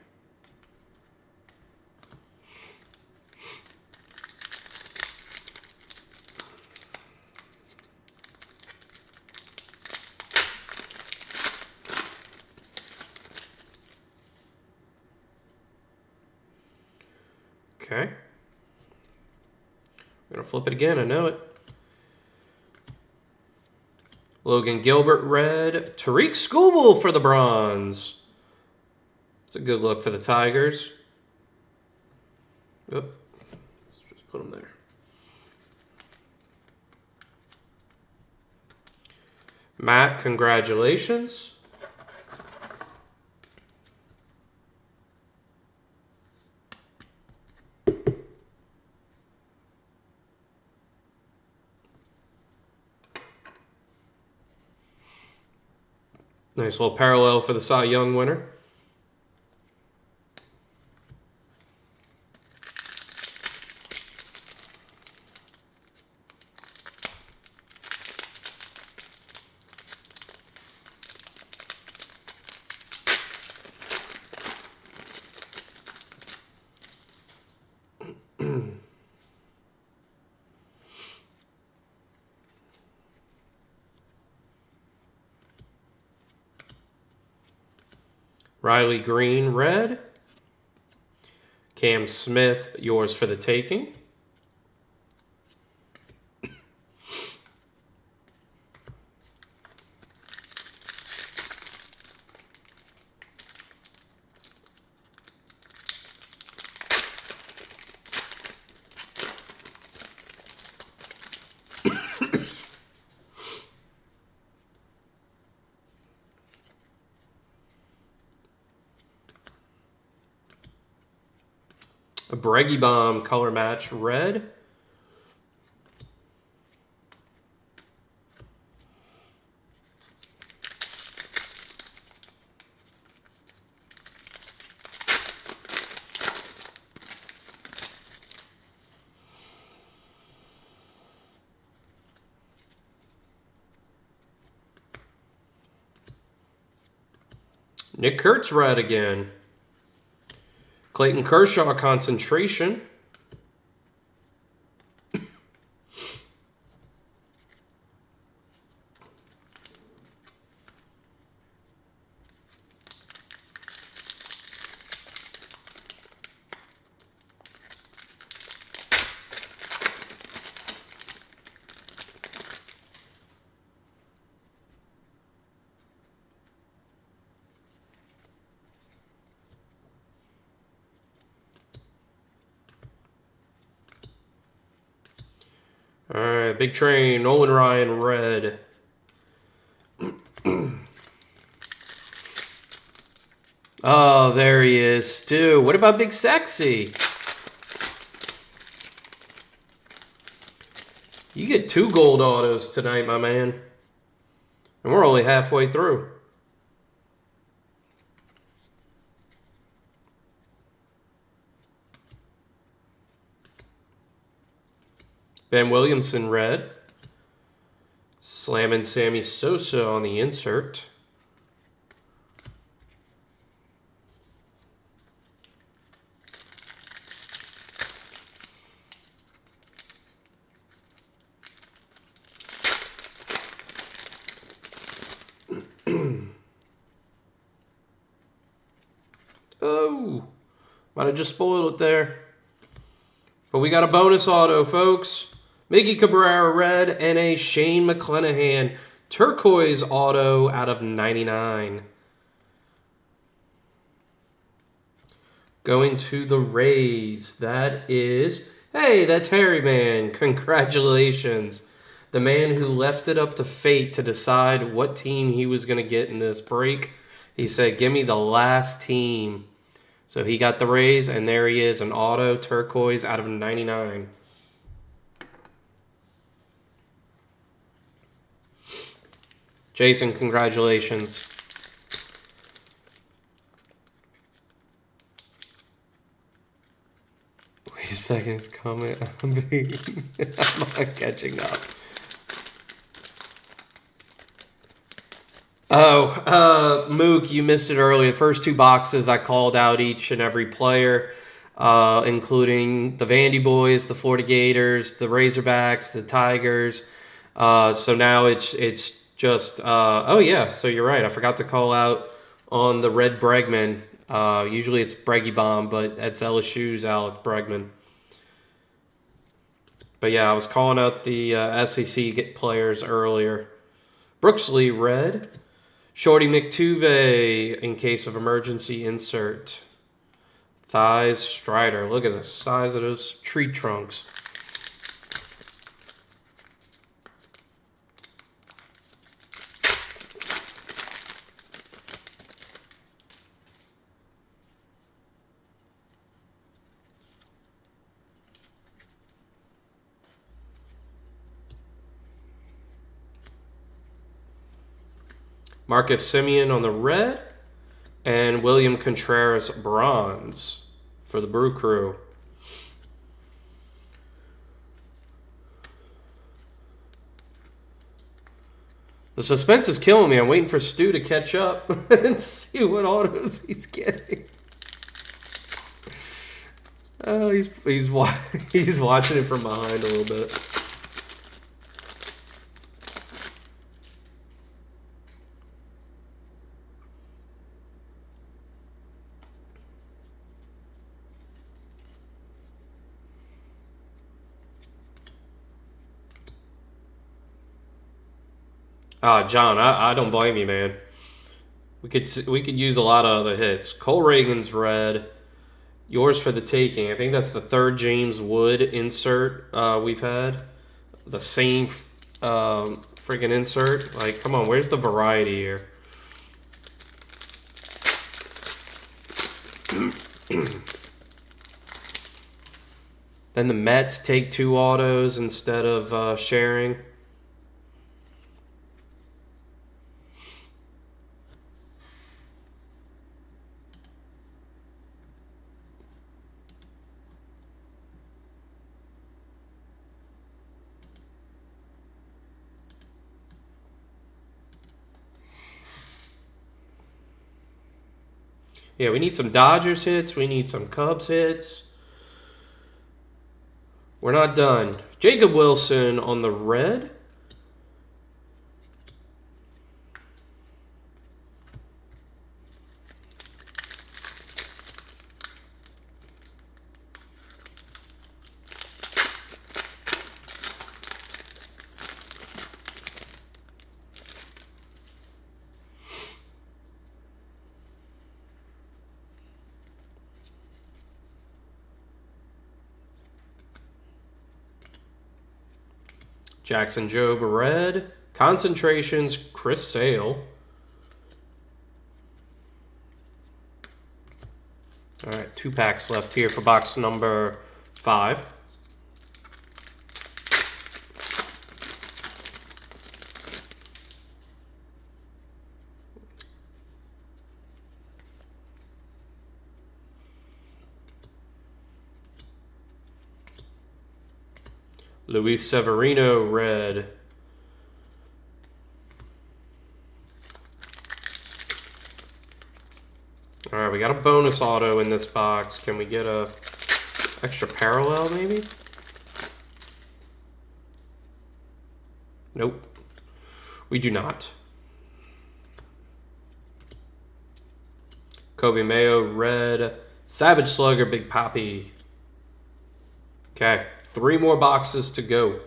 Okay. We're going to flip it again. I know it. Logan Gilbert, red. Tariq Skubal for the bronze. It's a good look for the Tigers. Let's just put them there. Matt, congratulations. Nice little parallel for the Cy Young winner. Riley Green, red. Cam Smith, yours for the taking. A Breggy Bomb color match, red. Nick Kurtz, red again. Clayton Kershaw, concentration. All right, Big Train, Nolan Ryan, red. Oh, there he is, Stu. What about Big Sexy? You get 2 gold autos tonight, my man. And we're only halfway through. Ben Williamson, red. Slamming Sammy Sosa on the insert. Oh, might have just spoiled it there. But we got a bonus auto, folks. Miggy Cabrera, red, and a Shane McClanahan turquoise auto out of 99. Going to the Rays. That is, hey, that's Harry Man. Congratulations. The man who left it up to fate to decide what team he was going to get in this break. He said, give me the last team. So he got the Rays, and there he is, an auto turquoise out of 99. Jason, congratulations. Wait a second, it's coming. I'm not catching up. Oh, Mook, you missed it earlier. The first 2 boxes, I called out each and every player, including the Vandy Boys, the Florida Gators, the Razorbacks, the Tigers. So now it's just, oh yeah, so you're right. I forgot to call out on the red Bregman. Usually it's Breggy Bomb, but that's LSU's Alec Bregman. But yeah, I was calling out the SEC players earlier. Brooksley, red. Shorty McTuve, in case of emergency, insert. Thighs Strider. Look at the size of those tree trunks. Marcus Simeon on the red, and William Contreras bronze for the Brew Crew. The suspense is killing me. I'm waiting for Stu to catch up and see what autos he's getting. Oh, he's watching it from behind a little bit. John, I don't blame you, man. We could use a lot of other hits. Cole Reagan's red. Yours for the taking. I think that's the third James Wood insert we've had. The same friggin' insert. Like, come on, where's the variety here? Then the Mets take 2 autos instead of sharing. Yeah, we need some Dodgers hits. We need some Cubs hits. We're not done. Jacob Wilson on the red. Jackson Jobe red. Concentrations, Chris Sale. All right, 2 packs left here for box number 5. Luis Severino red. All right, we got a bonus auto in this box. Can we get a extra parallel maybe? Nope. We do not. Kobe Mayo red. Savage Slugger Big Papi. Okay. 3 more boxes to go.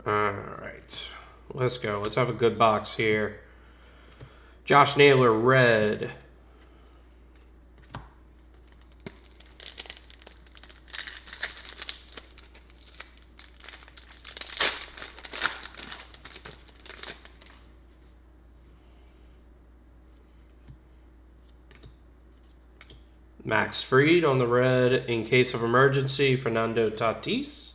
All right. Let's go. Let's have a good box here. Josh Naylor, red. Max Fried on the red. In case of emergency, Fernando Tatis.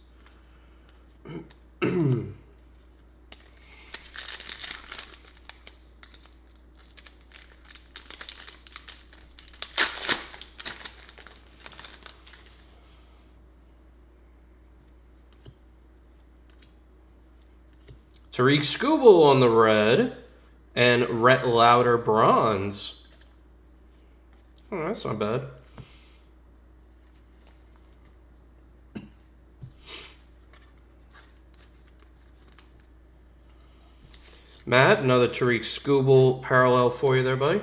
Tariq Skubal on the red. And Rhett Lauder bronze. Oh, that's not bad. Matt, another Tariq Skubal parallel for you there, buddy.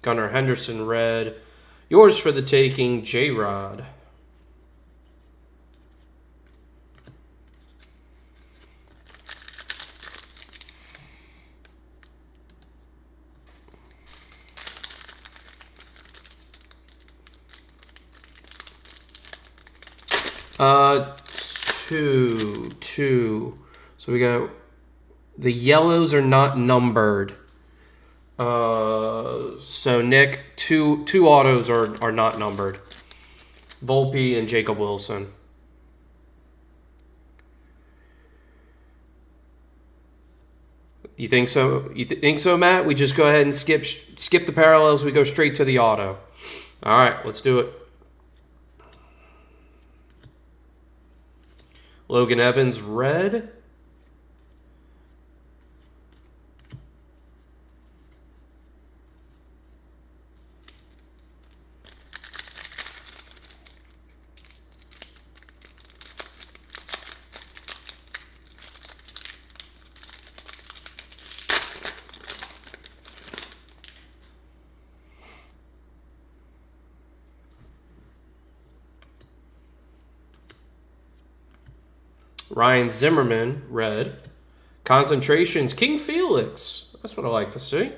Gunnar Henderson, red. Yours for the taking, J-Rod. Two. So we got the yellows are not numbered. So Nick, two autos are not numbered. Volpe and Jacob Wilson. You think so? You think so, Matt? We just go ahead and skip the parallels. We go straight to the auto. All right, let's do it. Logan Evans, red. Ryan Zimmerman, red. Concentrations, King Felix. That's what I like to see.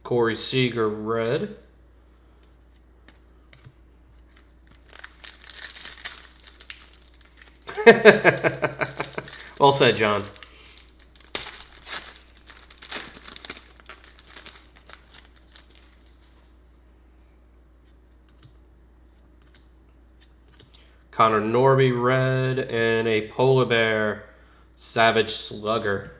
Corey Seager, red. Well said, John. Connor Norby, red, and a Polar Bear Savage Slugger.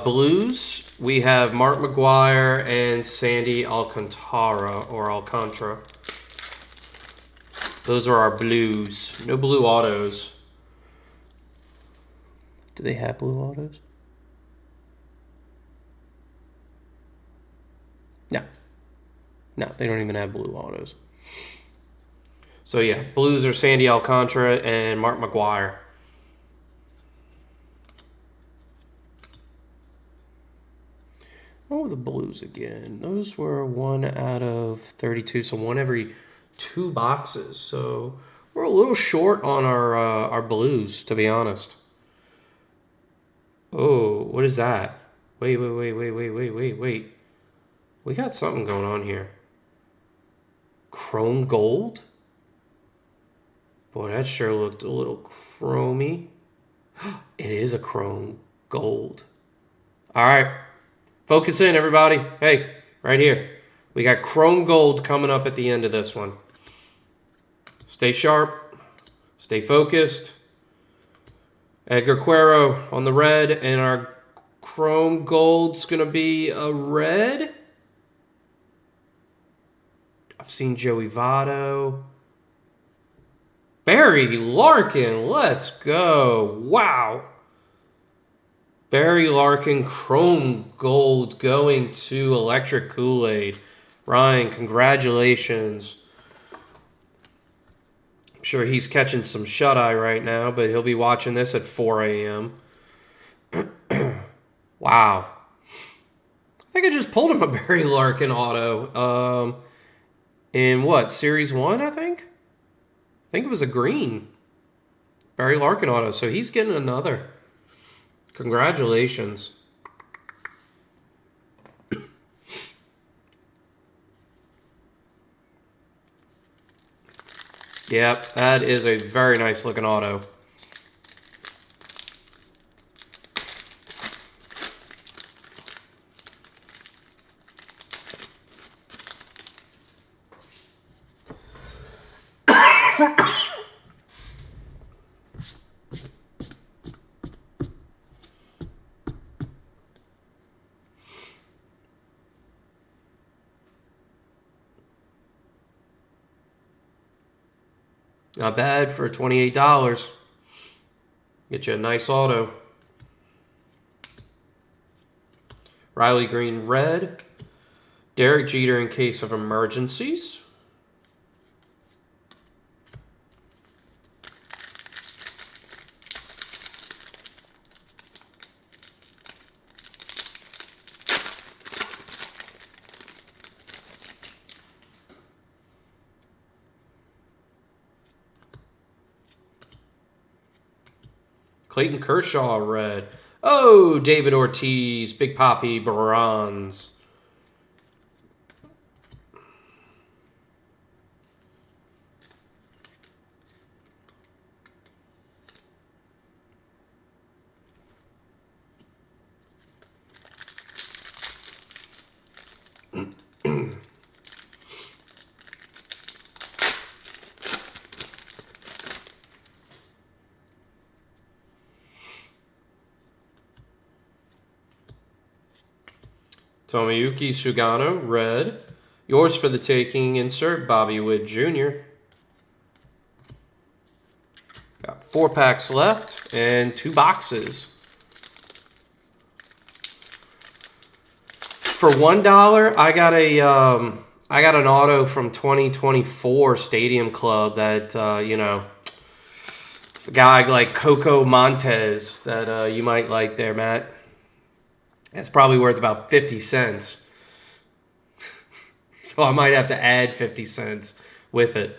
Blues, we have Mark McGwire and Sandy Alcantara, or Alcantara. Those are our blues. No blue autos. Do they have blue autos? No, they don't even have blue autos. So yeah, blues are Sandy Alcantara and Mark McGwire. Oh, the blues again. Those were 1 out of 32, so one every 2 boxes. So we're a little short on our blues, to be honest. Oh, what is that? Wait. We got something going on here. Chrome gold? Boy, that sure looked a little chromy. It is a chrome gold. All right. Focus in, everybody. Hey, right here. We got chrome gold coming up at the end of this one. Stay sharp. Stay focused. Edgar Quero on the red, and our chrome gold's going to be a red. I've seen Joey Votto. Barry Larkin, let's go. Wow. Barry Larkin, chrome gold going to Electric Kool-Aid. Ryan, congratulations. I'm sure he's catching some shut-eye right now, but he'll be watching this at 4 a.m. Wow. I think I just pulled him a Barry Larkin auto. In what, Series 1, I think? I think it was a green. Barry Larkin auto, so he's getting another. Congratulations. Yep, that is a very nice looking auto. Not bad for $28. Get you a nice auto. Riley Green red. Derek Jeter in case of emergencies. Clayton Kershaw red. Oh, David Ortiz, Big Poppy bronze. Tomoyuki Sugano, red. Yours for the taking. Insert Bobby Witt Jr. Got 4 packs left and 2 boxes. For $1, I got an auto from 2024 Stadium Club that a guy like Coco Montez that you might like there, Matt. That's probably worth about 50 cents. So I might have to add 50 cents with it.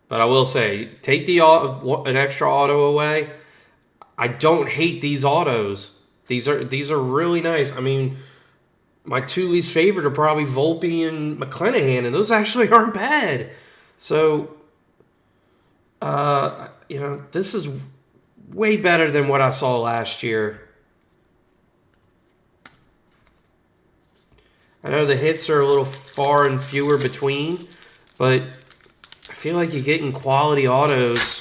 But I will say, take an extra auto away. I don't hate these autos. These are really nice. I mean, my 2 least favorite are probably Volpe and McClanahan, and those actually aren't bad. So, this is way better than what I saw last year. I know the hits are a little far and fewer between, but I feel like you're getting quality autos.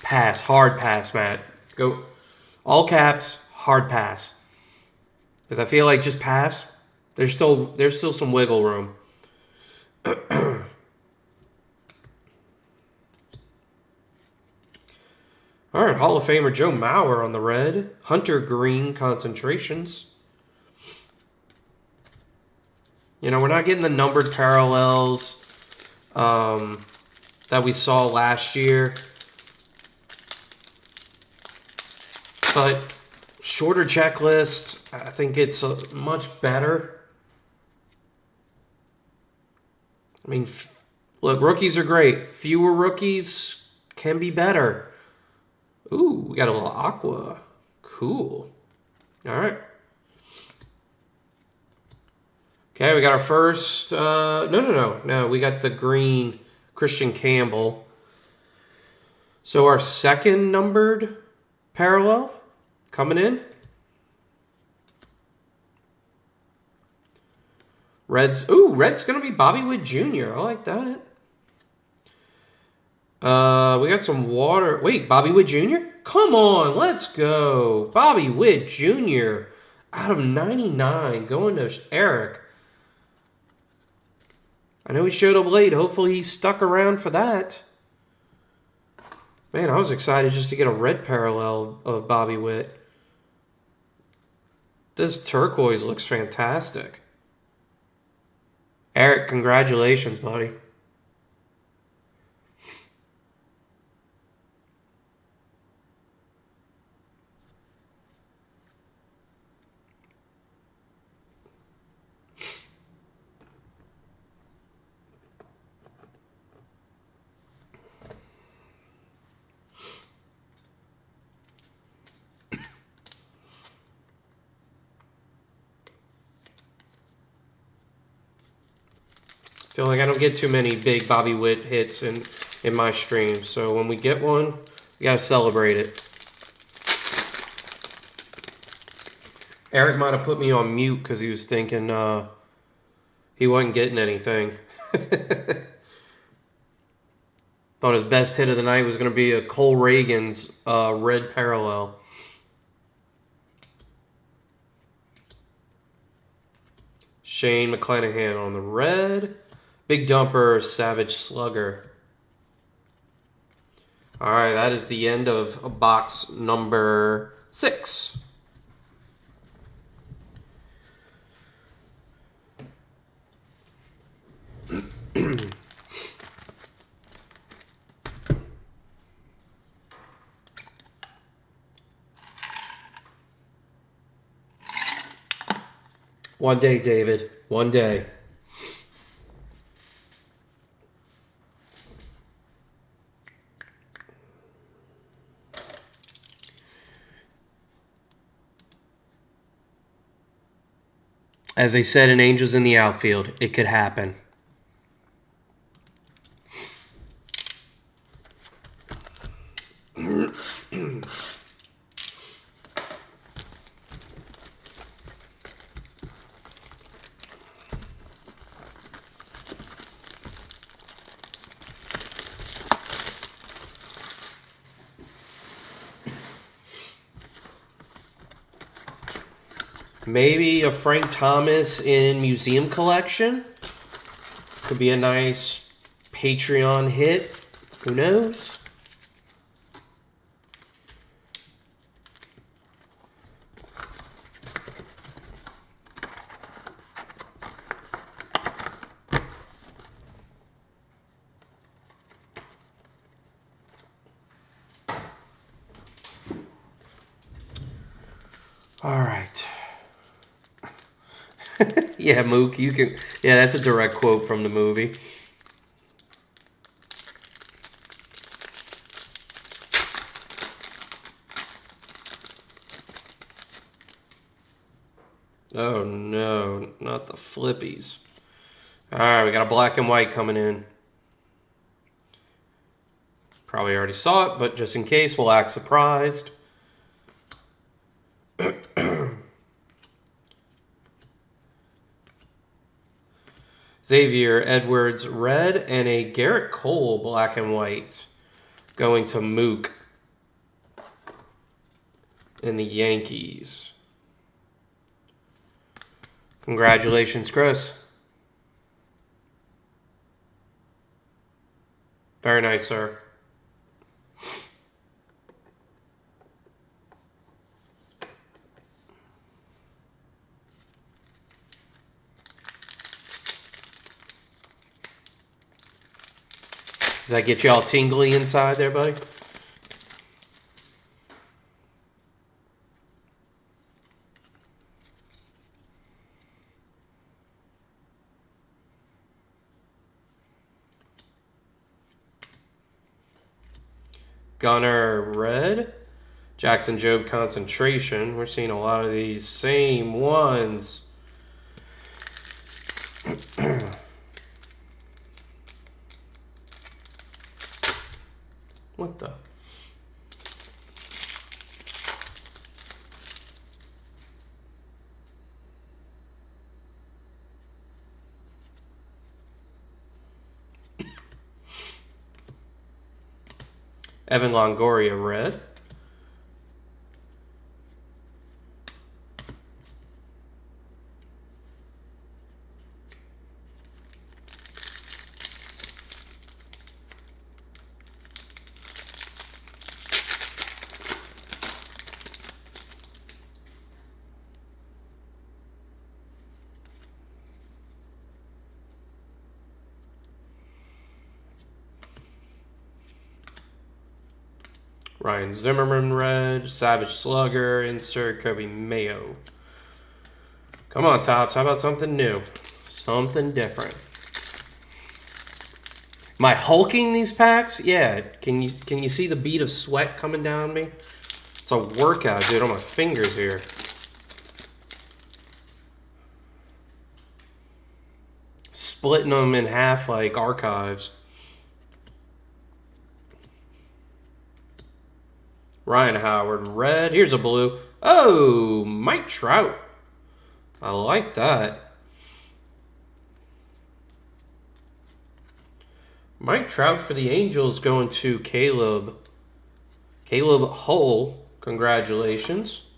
Pass, hard pass, Matt. Go, all caps, hard pass. Because I feel like just pass. There's still some wiggle room. All right, Hall of Famer Joe Mauer on the red. Hunter Green concentrations. We're not getting the numbered parallels that we saw last year. But shorter checklist, I think it's much better. I mean, look, rookies are great. Fewer rookies can be better. Ooh, we got a little aqua. Cool. All right. Okay, we got our first... No. We got the green Christian Campbell. So our second numbered parallel coming in. Red's, ooh, red's going to be Bobby Witt Jr. I like that. We got some water. Wait, Bobby Witt Jr.? Come on, let's go. Bobby Witt Jr. out of 99 going to Eric. I know he showed up late. Hopefully he stuck around for that. Man, I was excited just to get a red parallel of Bobby Witt. This turquoise looks fantastic. Eric, congratulations, buddy. Feel like I don't get too many big Bobby Witt hits in my streams, so when we get one, we gotta celebrate it. Eric might have put me on mute because he was thinking he wasn't getting anything. Thought his best hit of the night was going to be a Cole Reagan's red parallel. Shane McClanahan on the red. Big Dumper, Savage Slugger. All right, that is the end of box number 6. One day, David. One day. As they said in Angels in the Outfield, it could happen. Maybe a Frank Thomas in Museum Collection. Could be a nice Patreon hit. Who knows? All right. Yeah, Mook, you can. Yeah, that's a direct quote from the movie. Oh no, not the flippies. All right, we got a black and white coming in. Probably already saw it, but just in case, we'll act surprised. Xavier Edwards red and a Garrett Cole black and white going to Mook in the Yankees. Congratulations, Chris. Very nice, sir. Does that get you all tingly inside there, buddy? Gunner red. Jackson Jobe concentration. We're seeing a lot of these same ones. What the? Evan Longoria, red. Ryan Zimmerman, red. Savage Slugger, insert Kobe Mayo. Come on, Topps. How about something new? Something different. Am I hulking these packs? Yeah. Can you see the bead of sweat coming down me? It's a workout, dude, on my fingers here. Splitting them in half like archives. Ryan Howard, red. Here's a blue. Oh, Mike Trout. I like that. Mike Trout for the Angels going to Caleb. Caleb Hull, congratulations.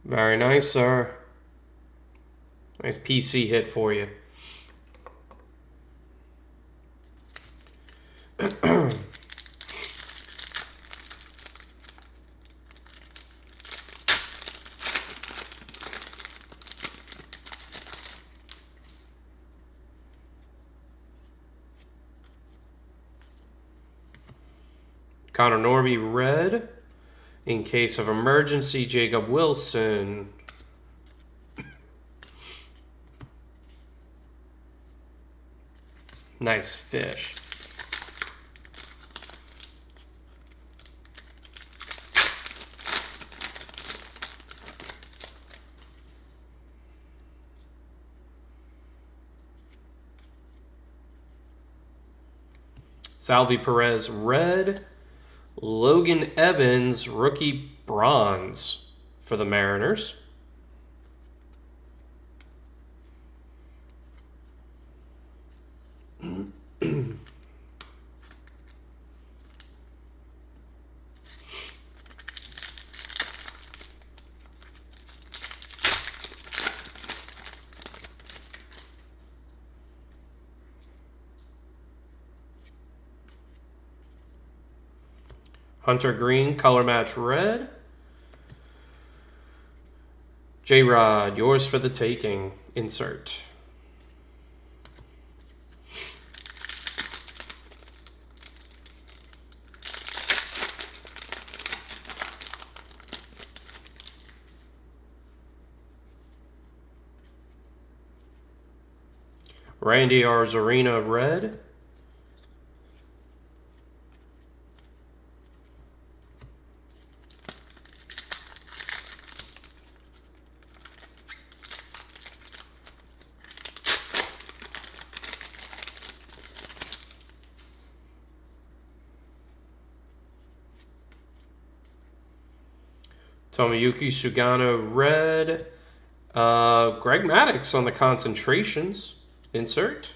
Very nice, sir. Nice PC hit for you. Connor Norby, red. In case of emergency, Jacob Wilson. Nice fish. Salvi Perez, red. Logan Evans, rookie bronze for the Mariners. Hunter Green, color match red. J-Rod, yours for the taking. Insert. Randy Arozarena, red. Tomoyuki Sugano, red. Greg Maddux on the concentrations. Insert.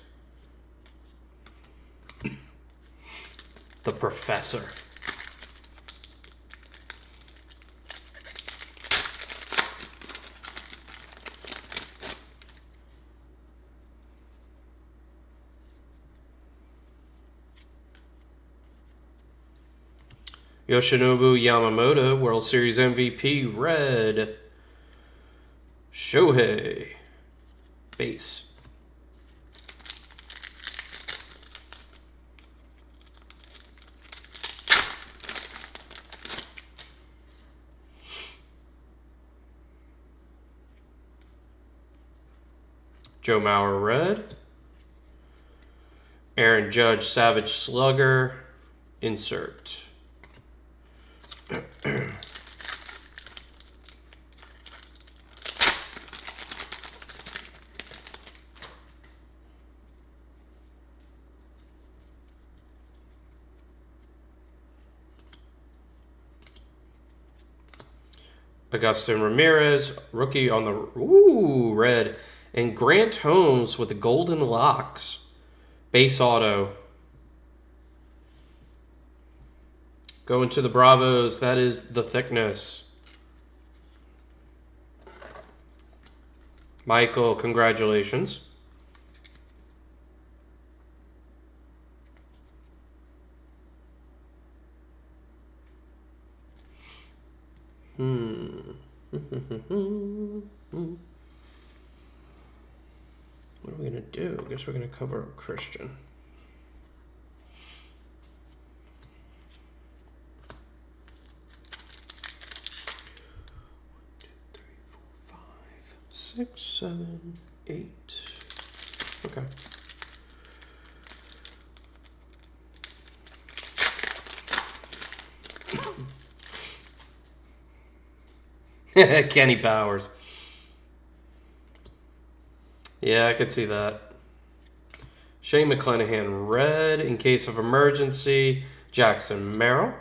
The Professor. Yoshinobu Yamamoto, World Series MVP, red. Shohei, base. Joe Mauer, red. Aaron Judge, Savage Slugger, insert. Agustin Ramirez, rookie on the red. And Grant Holmes with the golden locks. Base auto. Going to the Bravos. That is the thickness. Michael, congratulations. What are we going to do? I guess we're going to cover up Christian. Six, 7, 8. Okay. Kenny Powers. Yeah, I could see that. Shane McClanahan, red in case of emergency. Jackson Merrill.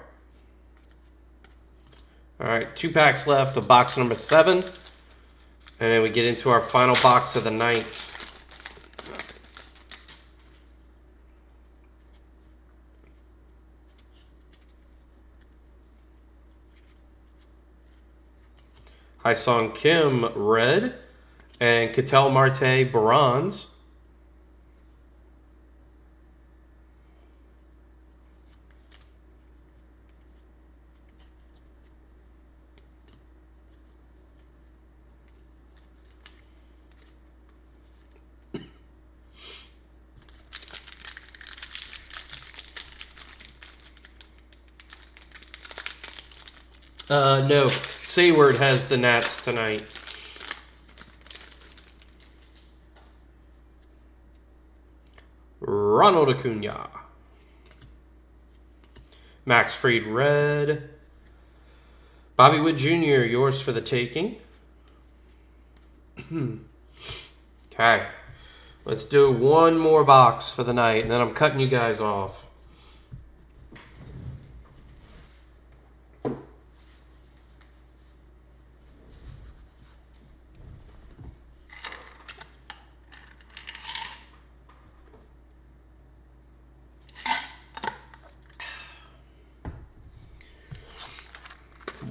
All right, 2 packs left of box number 7. And then we get into our final box of the night. Hyosung Kim, red. And Ketel Marte, bronze. No. Sayward has the Nats tonight. Ronald Acuna. Max Fried, red. Bobby Witt Jr., yours for the taking. Okay. Let's do one more box for the night, and then I'm cutting you guys off.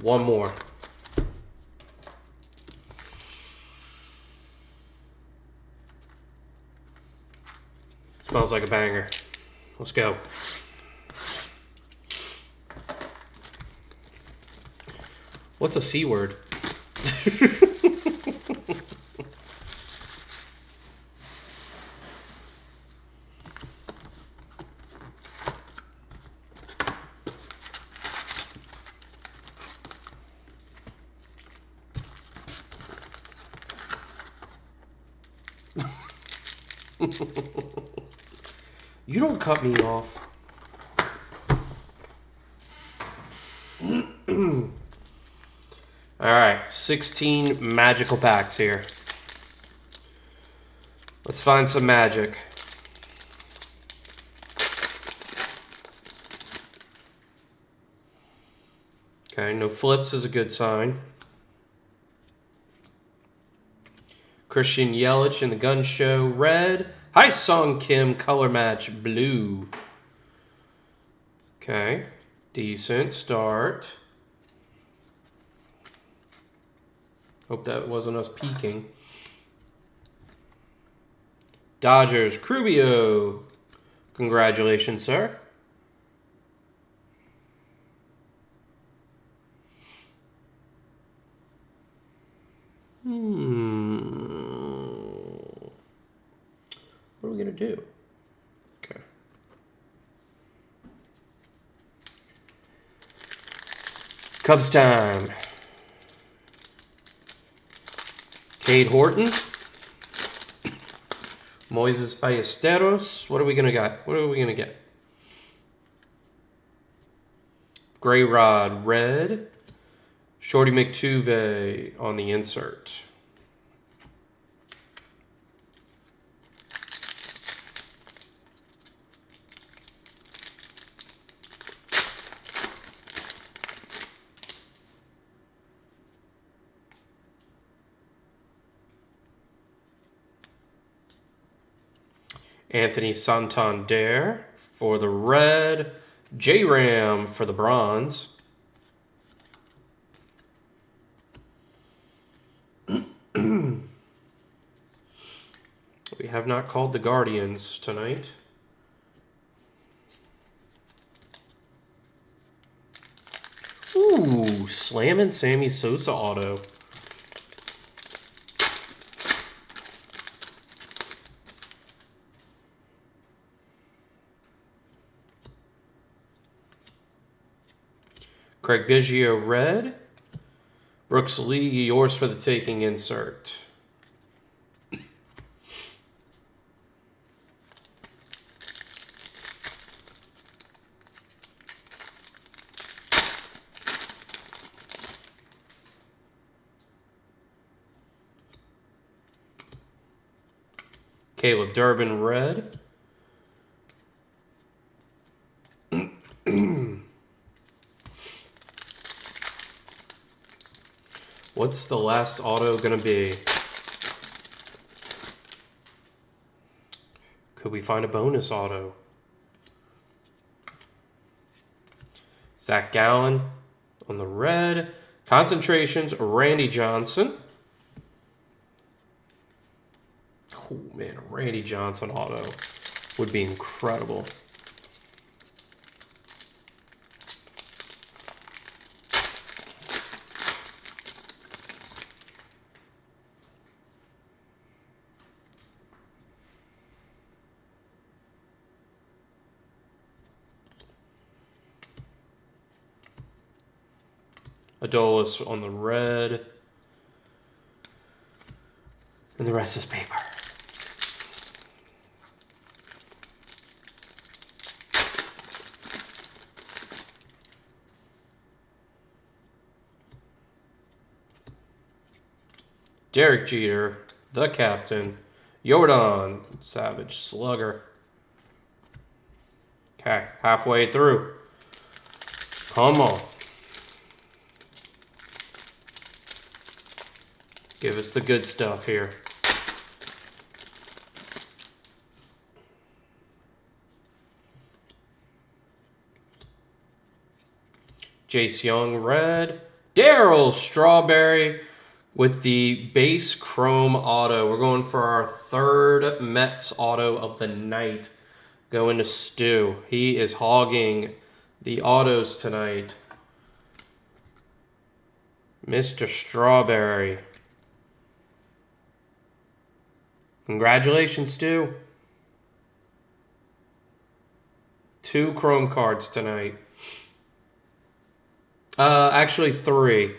One more. Smells like a banger. Let's go. What's a C word? You don't cut me off. All right, 16 magical packs here. Let's find some magic. Okay, no flips is a good sign. Christian Yelich in the gun show, red. Hyosung Kim, color match, blue. Okay, decent start. Hope that wasn't us peeking. Dodgers, Crubio. Congratulations, sir. What are we going to do? Okay. Cubs time. Cade Horton. Moises Ballesteros. What are we going to get? What are we going to get? Gray Rod, red. Shorty McTuve on the insert. Anthony Santander for the red. J-Ram for the bronze. We have not called the Guardians tonight. Ooh, slamming Sammy Sosa auto. Craig Biggio red. Brooks Lee, yours for the taking insert. Caleb Durbin red. What's the last auto going to be? Could we find a bonus auto? Zach Gallen on the red. Concentrations, Randy Johnson. Oh, man, a Randy Johnson auto would be incredible. Adolis on the red. And the rest is paper. Derek Jeter, the captain. Yordan, Savage Slugger. Okay, halfway through. Come on. Give us the good stuff here. Jace Young red. Darryl Strawberry with the base chrome auto. We're going for our third Mets auto of the night. Going to Stu. He is hogging the autos tonight. Mr. Strawberry. Congratulations, Stu. 2 chrome cards tonight. Actually 3.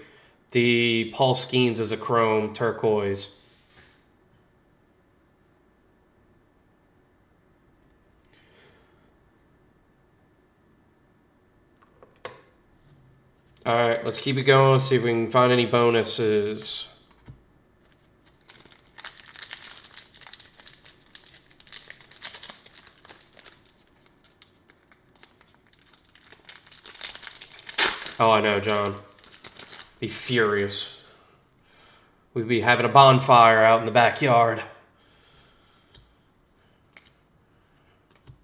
The Paul Skeens is a chrome turquoise. All right, let's keep it going. See if we can find any bonuses. Oh, I know, John. Be furious. We'd be having a bonfire out in the backyard.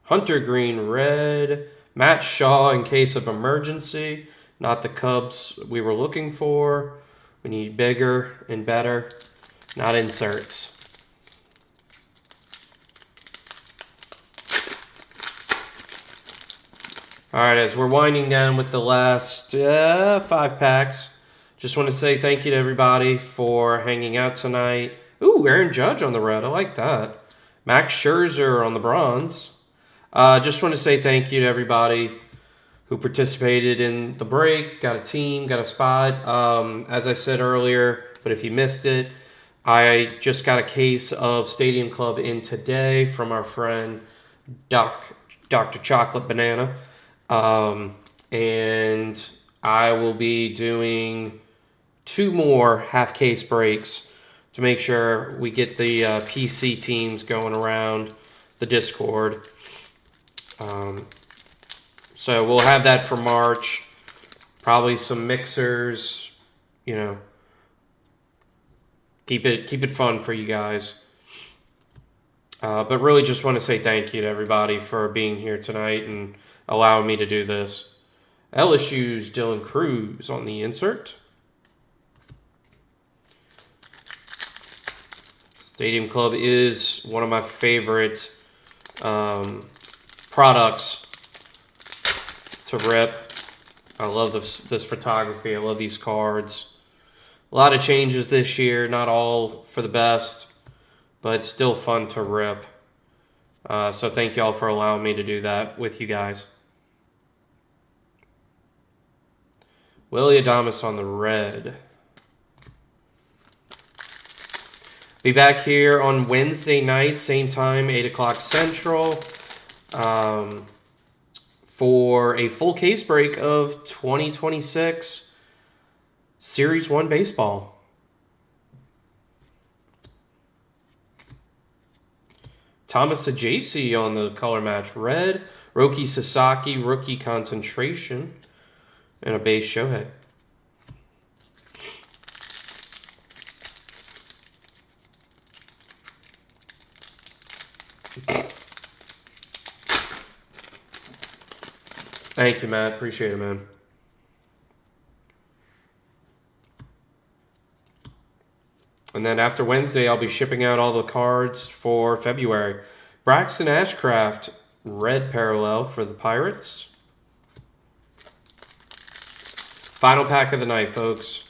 Hunter Green red. Matt Shaw in case of emergency. Not the Cubs we were looking for. We need bigger and better. Not inserts. All right, as we're winding down with the last 5 packs, just want to say thank you to everybody for hanging out tonight. Ooh, Aaron Judge on the red. I like that. Max Scherzer on the bronze. Just want to say thank you to everybody who participated in the break, got a team, got a spot. As I said earlier, but if you missed it, I just got a case of Stadium Club in today from our friend Dr. Chocolate Banana. And I will be doing 2 more half case breaks to make sure we get the PC teams going around the Discord. So we'll have that for March. Probably some mixers, you know. Keep it fun for you guys. But really just want to say thank you to everybody for being here tonight and allowing me to do this. LSU's Dylan Cruz on the insert. Stadium Club is one of my favorite products to rip. I love this photography. I love these cards. A lot of changes this year, not all for the best, but it's still fun to rip. So thank y'all for allowing me to do that with you guys. Willie Adames on the red. Be back here on Wednesday night, same time, 8 o'clock Central, for a full case break of 2026 Series 1 baseball. Thomas Ajacey on the color match red. Roki Sasaki, rookie concentration. And a base Shohei. Thank you, Matt. Appreciate it, man. And then after Wednesday, I'll be shipping out all the cards for February. Braxton Ashcraft, red parallel for the Pirates. Final pack of the night, folks.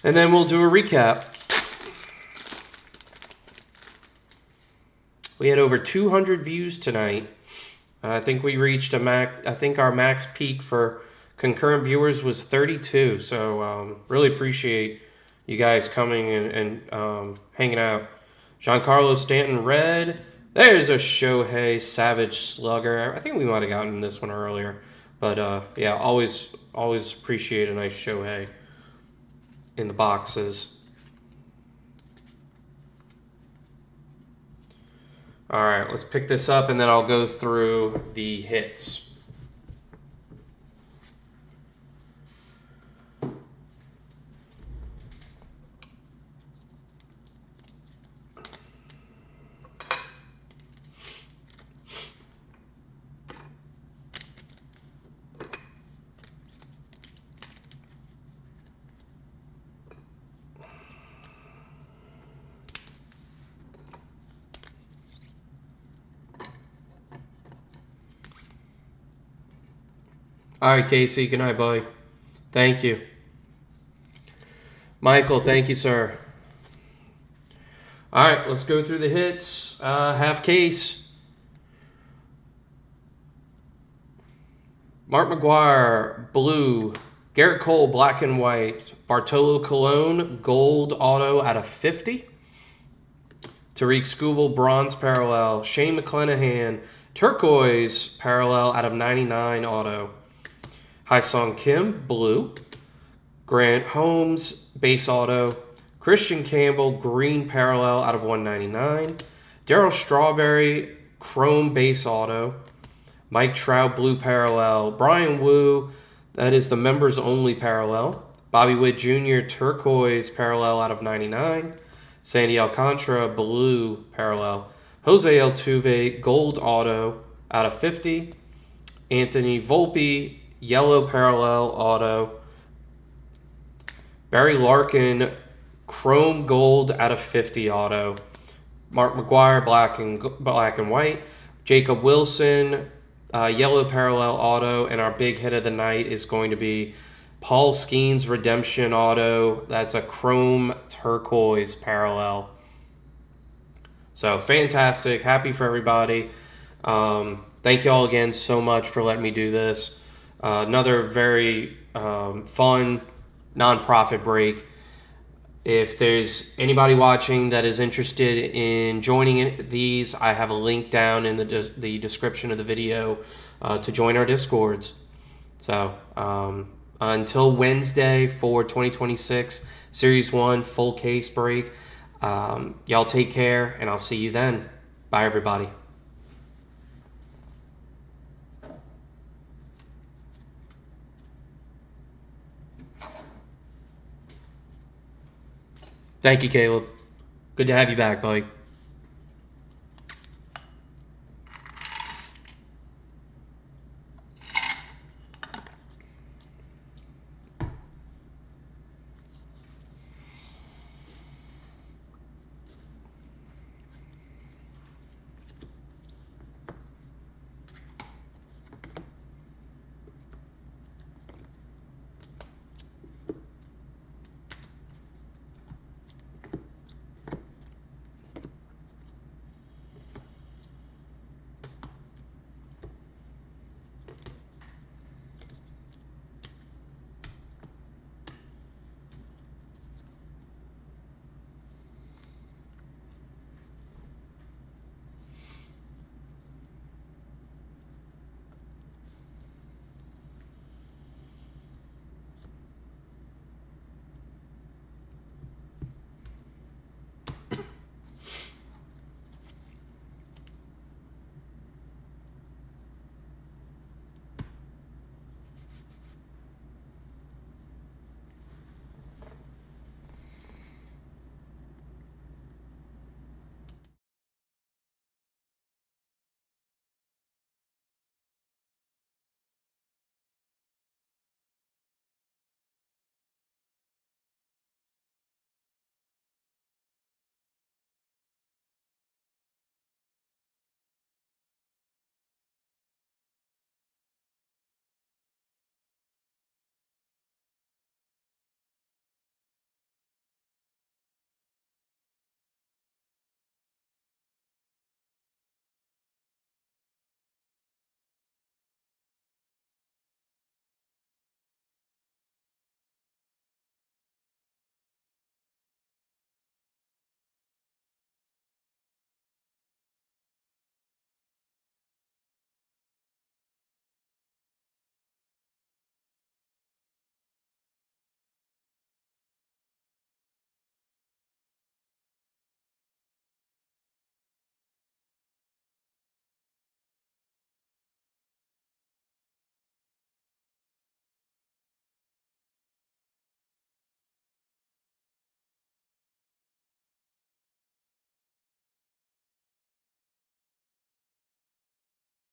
And then we'll do a recap. We had over 200 views tonight. I think we reached a max. I think our max peak for concurrent viewers was 32. So really appreciate you guys coming and hanging out. Giancarlo Stanton red. There's a Shohei Savage Slugger. I think we might have gotten this one earlier, but yeah, always appreciate a nice Shohei in the boxes. All right, let's pick this up, and then I'll go through the hits. All right, Casey. Good night, buddy. Thank you. Michael, thank you, sir. All right, let's go through the hits. Half case. Mark McGwire, blue. Garrett Cole, black and white. Bartolo Colon, gold auto out of 50. Tariq Skubal, bronze parallel. Shane McClanahan, turquoise parallel out of 99 auto. Haesung Kim, blue. Grant Holmes, base auto. Christian Campbell, green parallel out of 199. Darryl Strawberry, chrome base auto. Mike Trout, blue parallel. Brian Wu, that is the members only parallel. Bobby Witt Jr., turquoise parallel out of 99. Sandy Alcantara, blue parallel. Jose Altuve, gold auto out of 50. Anthony Volpe, yellow parallel auto. Barry Larkin, chrome gold out of 50 auto. Mark McGwire, black and white. Jacob Wilson, yellow parallel auto. And our big hit of the night is going to be Paul Skeens redemption auto. That's a chrome turquoise parallel. So fantastic. Happy for everybody. Thank you all again so much for letting me do this. Another very fun nonprofit break. If there's anybody watching that is interested in joining these, I have a link down in the description of the video to join our Discords. So until Wednesday for 2026 Series 1 full case break, y'all take care, and I'll see you then. Bye, everybody. Thank you, Caleb. Good to have you back, buddy.